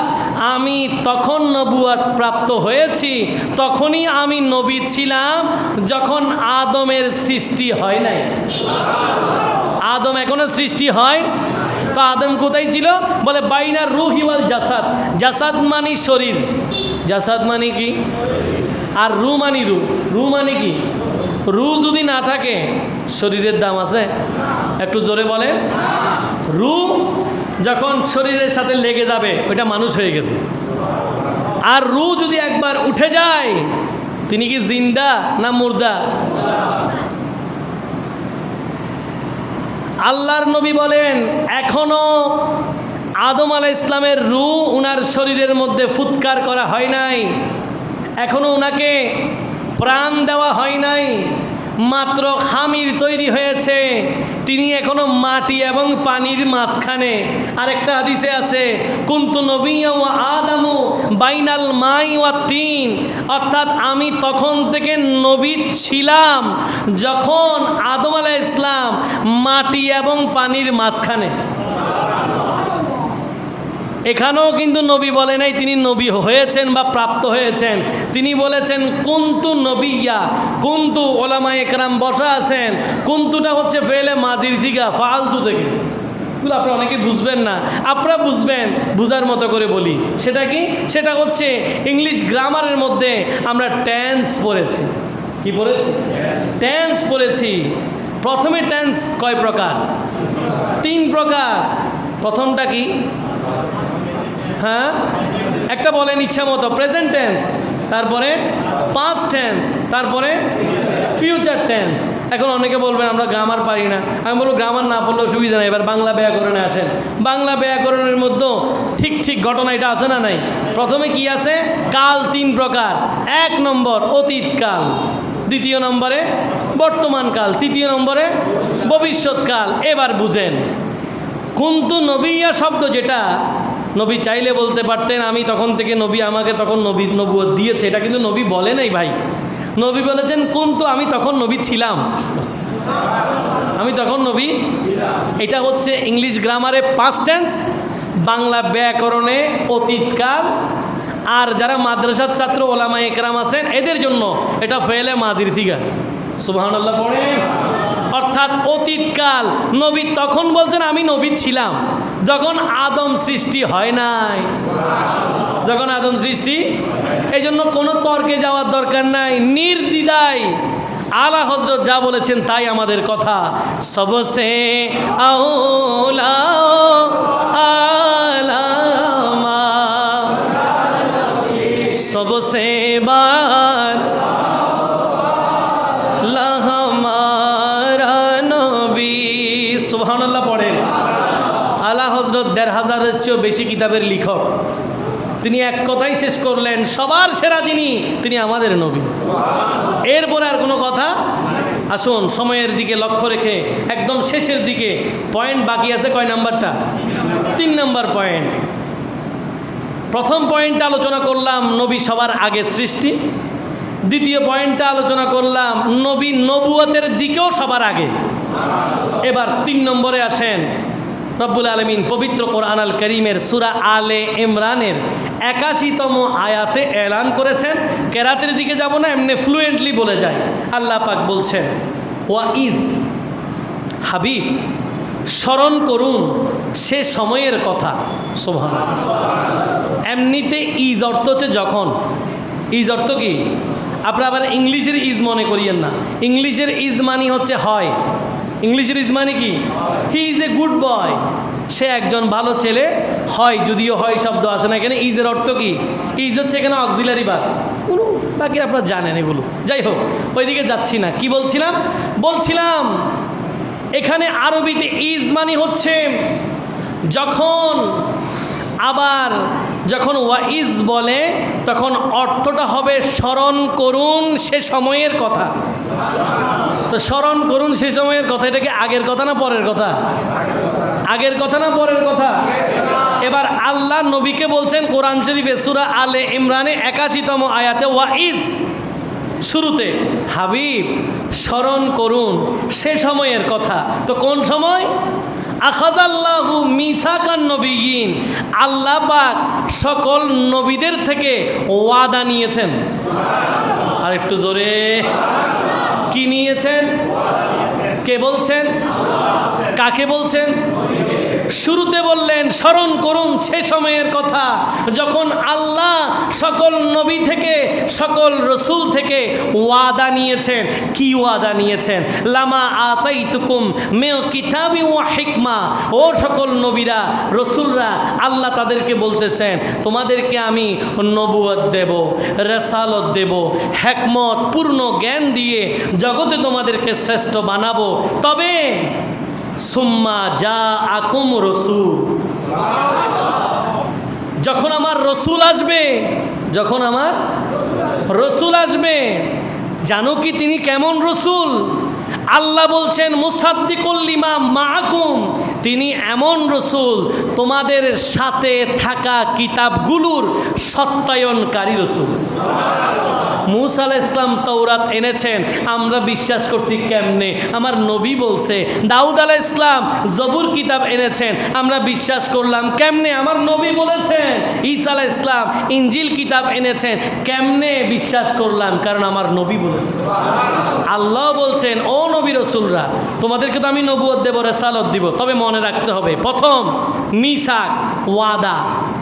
আমি তখন নবুয়ত প্রাপ্ত হয়েছি, তখনই আমি নবী ছিলাম যখন আদমের সৃষ্টি হয় নাই। আদম এখনো সৃষ্টি হয়, তো আদম কোথায় ছিল? বলে বাইনার রূহি ওয়াল জাসাদ। জাসাদ মানে শরীর, জাসাদ মানে কি? আর রু মানে রু মানে কি? রু যদি না থাকে শরীরের দাম আছে? একটু জোরে বলেন। রু যখন শরীরের সাথে লেগে যাবে ওইটা মানুষ হয়ে গেছে। আর রু যদি একবার উঠে যায়, তিনি কি জিন্দা না মুর্দা? আল্লাহর নবী বলেন, এখনো আদম আলাইহিস ইসলামের রু উনার শরীরের মধ্যে ফুৎকার করা হয় নাই, এখনো উনাকে প্রাণ দেওয়া হয় নাই, মাত্র খামির তৈরি হয়েছে, তিনি এখনো মাটি এবং পানির মাঝখানে। আরেকটা হাদিসে আছে, কুনতু নবিয়্যা ওয়া আদামু বাইনাল মাই ওয়া তিন, অর্থাৎ আমি তখন থেকে নবী ছিলাম যখন আদম আলাইহিস ইসলাম মাটি এবং পানির মাঝখানে। এখানেও কিন্তু নবী বলে নাই তিনি নবী হয়েছেন বা প্রাপ্ত হয়েছেন, তিনি বলেছেন কুনতু নবিয়্যা। কুনতু, ওলামা একরাম বসা আছেন, কুনতুটা হচ্ছে ফেলে মাজির সিগা, ফালতু থেকে। এগুলো আপনারা অনেকে বুঝবেন না, আপনারা বুঝবেন, বুঝার মতো করে বলি। সেটা কি? সেটা হচ্ছে ইংলিশ গ্রামারের মধ্যে আমরা টেন্স পড়েছি। কি পড়েছি? টেন্স পড়েছি। প্রথমে টেন্স কয় প্রকার? 3 প্রকার। প্রথমটা কি? হ্যাঁ, একটা বলেন ইচ্ছা মতো। প্রেজেন্ট টেন্স, তারপরে পাস্ট টেন্স, তারপরে ফিউচার টেন্স। এখন অনেকে বলবেন আমরা গ্রামার পারি না। আমি বলবো গ্রামার না পড়লেও সুবিধা নেই, এবার বাংলা ব্যাকরণে আসেন। বাংলা ব্যাকরণের মধ্যেও ঠিক ঠিক ঘটনা এটা আছে না নাই? প্রথমে কি আছে? কাল 3 প্রকার। 1 নম্বর অতীতকাল, 2 নম্বরে বর্তমানকাল, 3 নম্বরে ভবিষ্যৎকাল। এবার বুঝেন, কুনতু নবিয়্যা শব্দ যেটা, নবী চাইলে বলতে পারতেন আমি তখন থেকে নবী, আমাকে তখন নবুয়ত দিয়েছে, এটা কিন্তু নবী বলে নাই ভাই। নবী বলেছেন কুনতু, আমি তখন নবী ছিলাম, আমি তখন নবী। এটা হচ্ছে ইংলিশ গ্রামারে পাস্ট টেন্স, বাংলা ব্যাকরণে অতীতকাল। আর যারা মাদ্রাসার ছাত্র ওলামা একরাম আছেন এদের জন্য এটা ফেলে মাজির সিগা। সুবহানাল্লাহ পড়ে। অর্থাৎ অতীতকাল, নবী তখন বলছেন আমি নবী ছিলাম যখন আদম সৃষ্টি হয় নাই, যখন আদম সৃষ্টি। এই জন্য কোনো তর্কে যাওয়ার দরকার নাই, নির্দ্বিধায় আলা হযরত যা বলেছেন তাই আমাদের কথা। সবসে আওলা আলামা সবসে বার সুবহানাল্লাহ পড়েন। আলা হযরত 1500-এর চেয়েও বেশি কিতাবের লেখক। তিনি এক কথাই শেষ করলেন, সবার সেরা যিনি, তিনি আমাদের নবী। এরপরে আর কোনো কথা? আসুন সময়ের দিকে লক্ষ্য রেখে একদম শেষের দিকে পয়েন্ট বাকি আছে। কয় নাম্বারটা? 3 নম্বর পয়েন্ট। প্রথম পয়েন্টটা আলোচনা করলাম নবী সবার আগে সৃষ্টি। দ্বিতীয় পয়েন্টটা আলোচনা করলাম নবী নবুয়তের দিকেও সবার আগে। এবার 3 নম্বরে আসেন। রব্বুল আলামিন পবিত্র কোরআন আল কারীমের সূরা আলে ইমরানের 81তম আয়াতে এলান করেছেন। কেরাতের দিকে যাব না, এমনি ফ্লুয়েন্টলি বলে যায়। আল্লাহ পাক বলছেন, ওয়া ইজ হাবিব স্মরণ করুন সে সময়ের কথা। সুবহানাল্লাহ। এমনিতে ইজ অর্থ হচ্ছে যখন। ইজ অর্থ কি? আপনারা আবার ইংলিশের ইজ মনে করিয়েন না। ইংলিশের ইজ মানি হচ্ছে হয়। ইংলিশের ইজ মানে কি? He is a good boy. সে একজন ভালো ছেলে হয়, যদিও হয় শব্দ আসে না এখানে। ইজের অর্থ কি? ইজ হচ্ছে এখানে অক্সিলারি ভার্ব। বাকি আপনারা জানেন এগুলো। যাই হোক, ওইদিকে যাচ্ছি না। কি বলছিলাম এখানে আরবিতে ইজ মানে হচ্ছে যখন। আবার যখন ওয়াইজ বলে তখন অর্থটা হবে স্মরণ করুন সে সময়ের কথা। তো স্মরণ করুন সে সময়ের কথা, এটা কি আগের কথা না পরের কথা? আগের কথা না পরের কথা? এবার আল্লাহ নবীকে বলছেন কোরআন শরীফে সূরা আলে ইমরানে 81তম আয়াতে, ওয়াইজ শুরুতে, হাবিব স্মরণ করুন সে সময়ের কথা। তো কোন সময়? আখাযাল্লাহু মিসাকান নবিয়্যিন, আল্লাহ পাক সকল নবীদের থেকে ওয়াদা নিয়েছেন। আর একটু জোরে, কি নিয়েছেন? কে বলছেন? কাকে বলছেন? শুরুতে বললেন স্মরণ করুন সে সময়ের কথা যখন আল্লাহ সকল নবী থেকে, সকল রসুল থেকে ওয়াদা নিয়েছেন। কি ওয়াদা নিয়েছেন? লামা আতাইতুকুম মিন কিতাবি ওয়া হিকমা, ও সকল নবীরা রসুলরা, আল্লাহ তাদেরকে বলতেছেন তোমাদেরকে আমি নবুয়ত দেব, রিসালত দেব, হিকমত পূর্ণ জ্ঞান দিয়ে জগতে তোমাদেরকে শ্রেষ্ঠ বানাবো। তবে সুম্মা যা আকুম রসুল, যখন আমার রসুল আসবে, যখন আমার রসুল আসবে, জানো কি তিনি কেমন রসুল? আল্লাহ বলছেন মুসাদ্দিকুল লিমা মাআকুম, তিনি এমন রসুল তোমাদের সাথে থাকা কিতাবগুলোর সত্যায়নকারী রসুল। মূসা আলাইহিস সালাম তাওরাত এনেছেন, আমরা বিশ্বাস করছি কেমনে? আমার নবী বলছে। দাউদ আলাইহিস সালাম জবুর কিতাব এনেছেন, আমরা বিশ্বাস করলাম কেমনে? আমার নবী বলেছেন। ঈসা আলাইহিস সালাম ইনজিল কিতাব এনেছেন, কেমনে বিশ্বাস করলাম? কারণ আমার নবী বলেছেন। আল্লাহ বলছেন ও নবী রসুলরা, তোমাদেরকে তো আমি নবুয়ত দেব, রিসালত দিব, তবে মনে রাখতে হবে প্রথম মিসাক, ওয়াদা।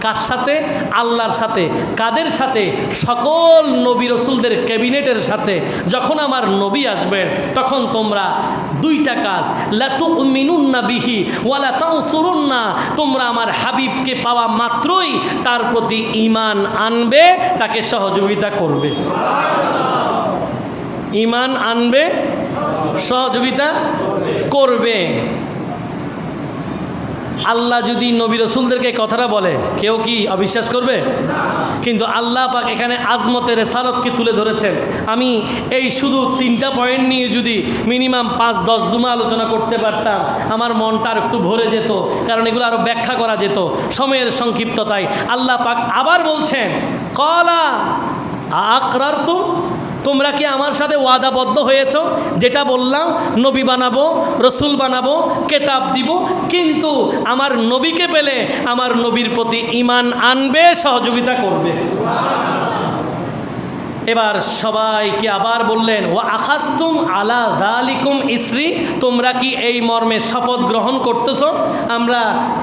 কার সাথে? আল্লাহর সাথে। কাদের সাথে? সকল নবী রসুলদের ক্যাবিনেটের সাথে। যখন আমার নবী আসবেন তখন তোমরা দুইটা কাজ, লা তুমিনুন্না বিহি ওয়ালা তানসুরুন্না, তোমরা আমার হাবিবকে পাওয়া মাত্রই তার প্রতি ঈমান আনবে, তাকে সহযোগিতা করবে। ঈমান আনবে, সহযোগিতা করবে। আল্লাহ যদি নবী রসুলদেরকে কথাটা বলে, কেউ কি অবিশ্বাস করবে? কিন্তু আল্লাহ পাক এখানে আজমতের রিসালাতকে তুলে ধরেছেন। আমি এই শুধু 3টা পয়েন্ট নিয়ে যদি মিনিমাম 5-10 জুমা আলোচনা করতে পারতাম, আমার মনটা আর একটু ভরে যেত, কারণ এগুলো আরও ব্যাখ্যা করা যেত, সময়ের সংক্ষিপ্ততায়। আল্লাহ পাক আবার বলছেন, ক্বালা আকরারতুম, তোমরা কি আমার সাথে ওয়াদাবদ্ধ হয়েছ? যেটা বললাম, নবী বানাবো, রসুল বানাবো, কেতাব দিব, কিন্তু আমার নবীকে পেলে আমার নবীর প্রতি ঈমান আনবে, সহযোগিতা করবে। এবার সবাইকে আবার বললেন, ওয়া আখাযতুম আলা যালিকুম ইসরি, তোমরা কি এই মর্মে শপথ গ্রহণ করতেছ? আমরা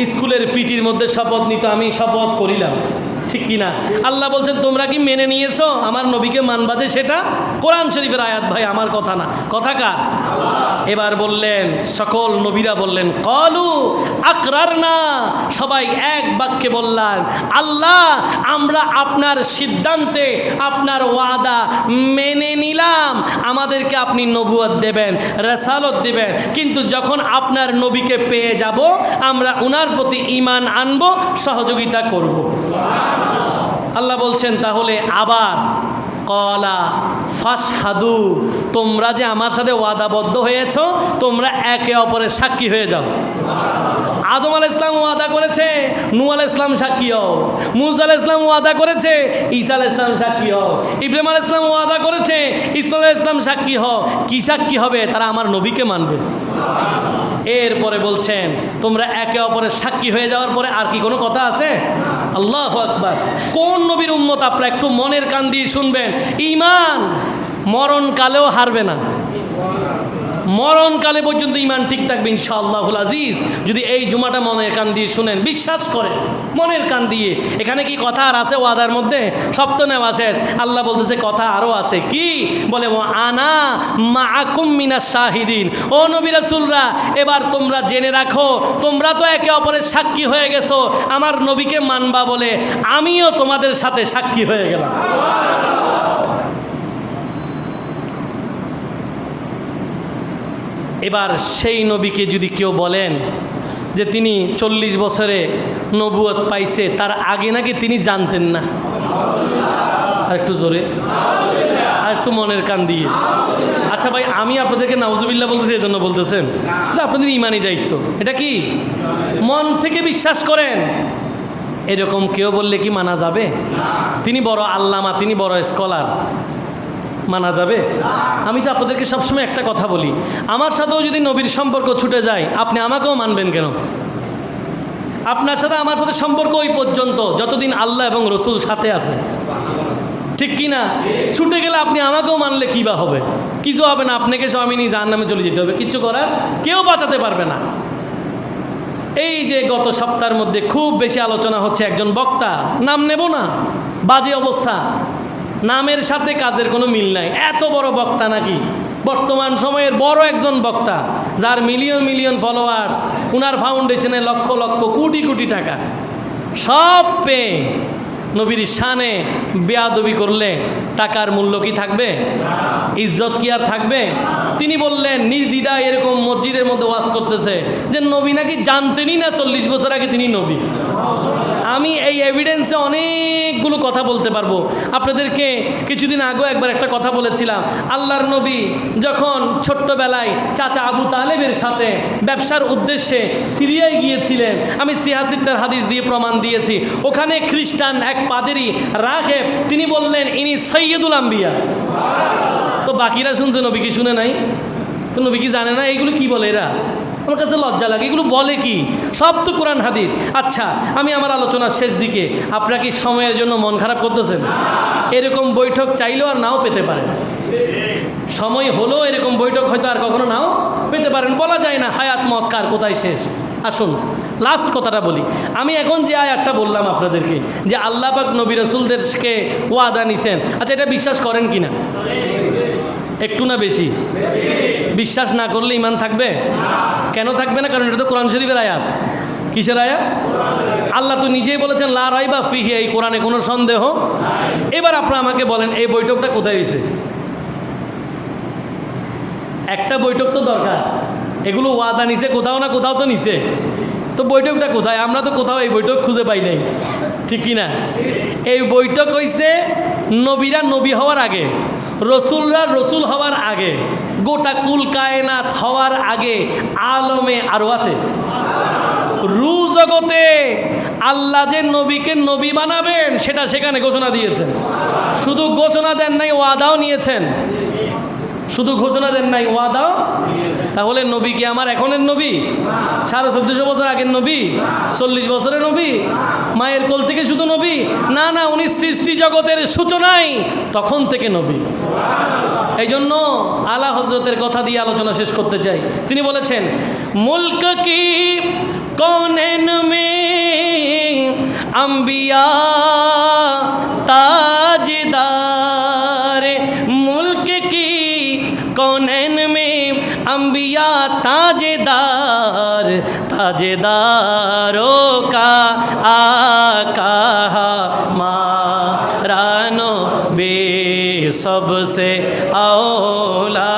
স্কুলের পিটির মধ্যে শপথ নিত, আমি শপথ করিলাম, ঠিক কিনা? আল্লাহ বলছেন তোমরা কি মেনে নিয়েছো আমার নবীকে মানবা? যে সেটা কোরআন শরীফের আয়াত ভাই, আমার কথা না, কথা কার? এবার বললেন, সকল নবীরা বললেন ক্বালু আকরারনা, সবাই এক বাক্যে বললেন আল্লাহ আমরা আপনার সিদ্ধান্তে, আপনার ওয়াদা মেনে নিলাম, আমাদেরকে আপনি নবুয়ত দেবেন, রিসালত দিবেন, কিন্তু যখন আপনার নবীকে পেয়ে যাব আমরা উনার প্রতি ঈমান আনব, সহযোগিতা করব। আল্লাহ বলছেন তাহলে আবার ক্বালা ফাশহাদু, তোমরা যে আমার সাথে ওয়াদাবদ্ধ হয়েছ, তোমরা একে অপরের সাক্ষী হয়ে যাও। আদম আলাইহিস সালাম ওয়াদা করেছে, নূহ আলাইহিস সালাম সাক্ষী হও। মূসা আলাইহিস সালাম ওয়াদা করেছে, ঈসা আলাইহিস সালাম সাক্ষী হও। ইব্রাহিম আলাইহিস সালাম ওয়াদা করেছে, ইসমাঈল আলাইহিস সালাম সাক্ষী হও। কি সাক্ষী হবে? তারা আমার নবীকে মানবে। এরপরে বলছেন তোমরা একে অপরের সাক্ষী হয়ে যাওয়ার পরে আর কি কোনো কথা আছে? আল্লাহু আকবার। কোন নবীর উম্মত? আপনারা একটু মনের কান দিয়ে শুনবেন। ঈমান মরণকালেও হারবে না। মরণকালে পর্যন্ত ইমান ঠিক থাকবে ইনশাআল্লাহুল আজিজ। যদি এই জুমাটা মনের কান দিয়ে শুনেন, বিশ্বাস করেন মনের কান দিয়ে। এখানে কি কথা আর আছে ওয়াদার মধ্যে? সব তো নেওয়া শেষ। আল্লাহ বলতেছে কথা আরও আছে। কি বলে? ও আনা মাআকুম মিনাশ শাহিদিন। ও নবী রাসূলরা, এবার তোমরা জেনে রাখো, তোমরা তো একে অপরের সাক্ষী হয়ে গেছো আমার নবীকে মানবা বলে, আমিও তোমাদের সাথে সাক্ষী হয়ে গেলাম। এবার সেই নবীকে যদি কেউ বলেন যে তিনি 40 বছরে নবুয়ত পাইছে, তার আগে নাকি তিনি জানতেন না। আর একটু জোরে, আর একটু মনের কান দিয়ে। আচ্ছা ভাই, আমি আপনাদেরকে নাউজুবিল্লাহ বলতেছি এজন্য বলতেছেন? এটা আপনাদের ইমানি দায়িত্ব। এটা কি মন থেকে বিশ্বাস করেন? এরকম কেউ বললে কি মানা যাবে? তিনি বড় আল্লামা, তিনি বড় স্কলার, মানা যাবে? আমি তো আপনাদেরকে সবসময় একটা কথা বলি, আমার সাথেও যদি নবীর সম্পর্ক ছুটে যায়, আপনি আমাকেও মানবেন কেন? আপনার সাথে আমার সাথে সম্পর্ক ওই পর্যন্ত যতদিন আল্লাহ এবং রসুল সাথে আছে, ঠিক কি না? ছুটে গেলে আপনি আমাকেও মানলে কী বা হবে? কিছু হবে না, আপনাকে স্বামী জাহান্নামে চলে যেতে হবে, কিচ্ছু করার কেউ বাঁচাতে পারবে না। এই যে গত সপ্তাহের মধ্যে খুব বেশি আলোচনা হচ্ছে একজন বক্তা, নাম নেব না, বাজে অবস্থা, নামের সাথে কাজের কোনো মিল নাই। এত বড় বক্তা নাকি, বর্তমান সময়ের বড় একজন বক্তা, যার মিলিয়ন মিলিয়ন ফলোয়ার্স, উনার ফাউন্ডেশনে লক্ষ লক্ষ কোটি কোটি টাকা, সব পেয়ে নবীর শানে বেয়াদবি করলে টাকার মূল্য কি থাকবে? ইজ্জত কি আর থাকবে? তিনি বললেন নির্দ্বিধায় এরকম মসজিদের মধ্যে ওয়াজ করতেছে যে নবী নাকি জানতেনই না 40 বছর আগে তিনি নবী। আমি এই এভিডেন্সে অনেকগুলো কথা বলতে পারবো। আপনাদেরকে কিছুদিন আগেও একবার একটা কথা বলেছিলাম, আল্লাহর নবী যখন ছোট্টবেলায় চাচা আবু তালেবের সাথে ব্যবসার উদ্দেশ্যে সিরিয়ায় গিয়েছিলেন, আমি সিহাসিদ্দার হাদিস দিয়ে প্রমাণ দিয়েছি। ওখানে খ্রিস্টান এক পাদেরি রাহেব, তিনি বললেন ইনি সৈয়দুল আম্বিয়া। তো বাকিরা শুনছে, নবী কি শুনে নাই? তো নবী কি জানে না? এইগুলো কি বলে এরা? আমার কাছে লজ্জা লাগে, এগুলো বলে কি? সব তো কোরআন হাদিস। আচ্ছা, আমি আমার আলোচনার শেষ দিকে, আপনারা কি সময়ের জন্য মন খারাপ করতেছেন? এরকম বৈঠক চাইলেও আর নাও পেতে পারেন, সময় হলো এরকম বৈঠক হয়তো আর কখনো নাও পেতে পারেন, বলা যায় না হায়াত মত কার কোথায় শেষ। আসুন লাস্ট কথাটা বলি। আমি এখন যে আয়াতটা বললাম আপনাদেরকে, যে আল্লাহ পাক নবী রাসূলদেরকে ওয়াদা নিছেন, আচ্ছা এটা বিশ্বাস করেন কি না? একটু না বেশি? বিশ্বাস না করলে ইমান থাকবে? কেন থাকবে না? কারণ এটা তো কোরআন শরীফের আয়াত। কিসের আয়াত? আল্লাহ তো নিজেই বলেছেন লা রাইবা ফিহি, এই কোরআনে কোনো সন্দেহ। এবার আপনারা আমাকে বলেন এই বৈঠকটা কোথায় হয়েছে? একটা বৈঠক তো দরকার, এগুলো ওয়াদা নিছে কোথাও না কোথাও তো নিছে, তো বৈঠকটা কোথায়? আমরা তো কোথাও এই বৈঠক খুঁজে পাই নাই, ঠিক কি না? এই বৈঠক হয়েছে নবীরা নবী হওয়ার আগে, রসুলরা রসুল হওয়ার আগে, গোটা কুল কায়নাত হওয়ার আগে, আলমে আরওয়াতে, রু জগতে আল্লাহ যে নবীকে নবী বানাবেন সেটা সেখানে ঘোষণা দিয়েছেন। শুধু ঘোষণা দেন নাই, ওয়াদাও নিয়েছেন। শুধু ঘোষণা দেন নাই, ওয়াদাও। তাহলে নবী কি আমার এখনের নবী? 1450 বছর আগের নবী? 40 বছরের নবী? মায়ের কোল থেকে শুধু নবী? না না, উনি সৃষ্টি জগতের সূচনায় তখন থেকে নবী। এই জন্য আলা হজরতের কথা দিয়ে আলোচনা শেষ করতে চাই। তিনি বলেছেন মুলক কি কৌনেন মে আম্বিয়া তাজদার, मुल्क की कौनैन में अम्बिया ताजेदार, ताजेदारों का आका हमारा नबी सबसे औला,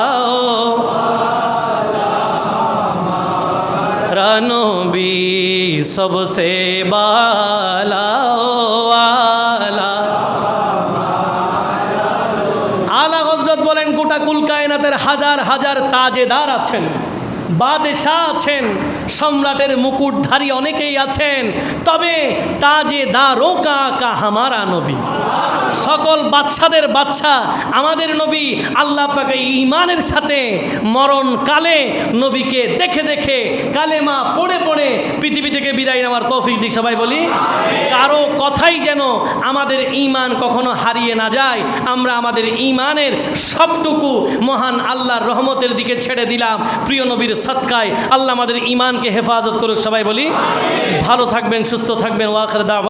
नबी सबसे बाला वाला। আলা হযরত বলেন গোটা কুল কায়নাতের হাজার হাজার তাজেদার আছেন, বাদশাহ আছেন, সম্রাটের মুকুটধারী অনেকেই আছেন, তবে তাজে দারোকা কা হামারা নবী, সকল বাদশাদের বাদশা আমাদের নবী। আল্লাহ পাকে ঈমানের সাথে মরণকালে নবীকে দেখে দেখে কালেমা পড়ে পড়ে পৃথিবী থেকে বিদায় নেওয়ার তৌফিক দিক। সবাই বলি কারো কথাই যেন আমাদের ঈমান কখনো হারিয়ে না যায়। আমরা আমাদের ঈমানের সবটুকু মহান আল্লাহর রহমতের দিকে ছেড়ে দিলাম প্রিয় নবীর সদকায়। আল্লাহ আমাদের ঈমানকে হেফাজত করুক। সবাই বলি ভালো থাকবেন, সুস্থ থাকবেন। ওয়া আখির দাওয়া।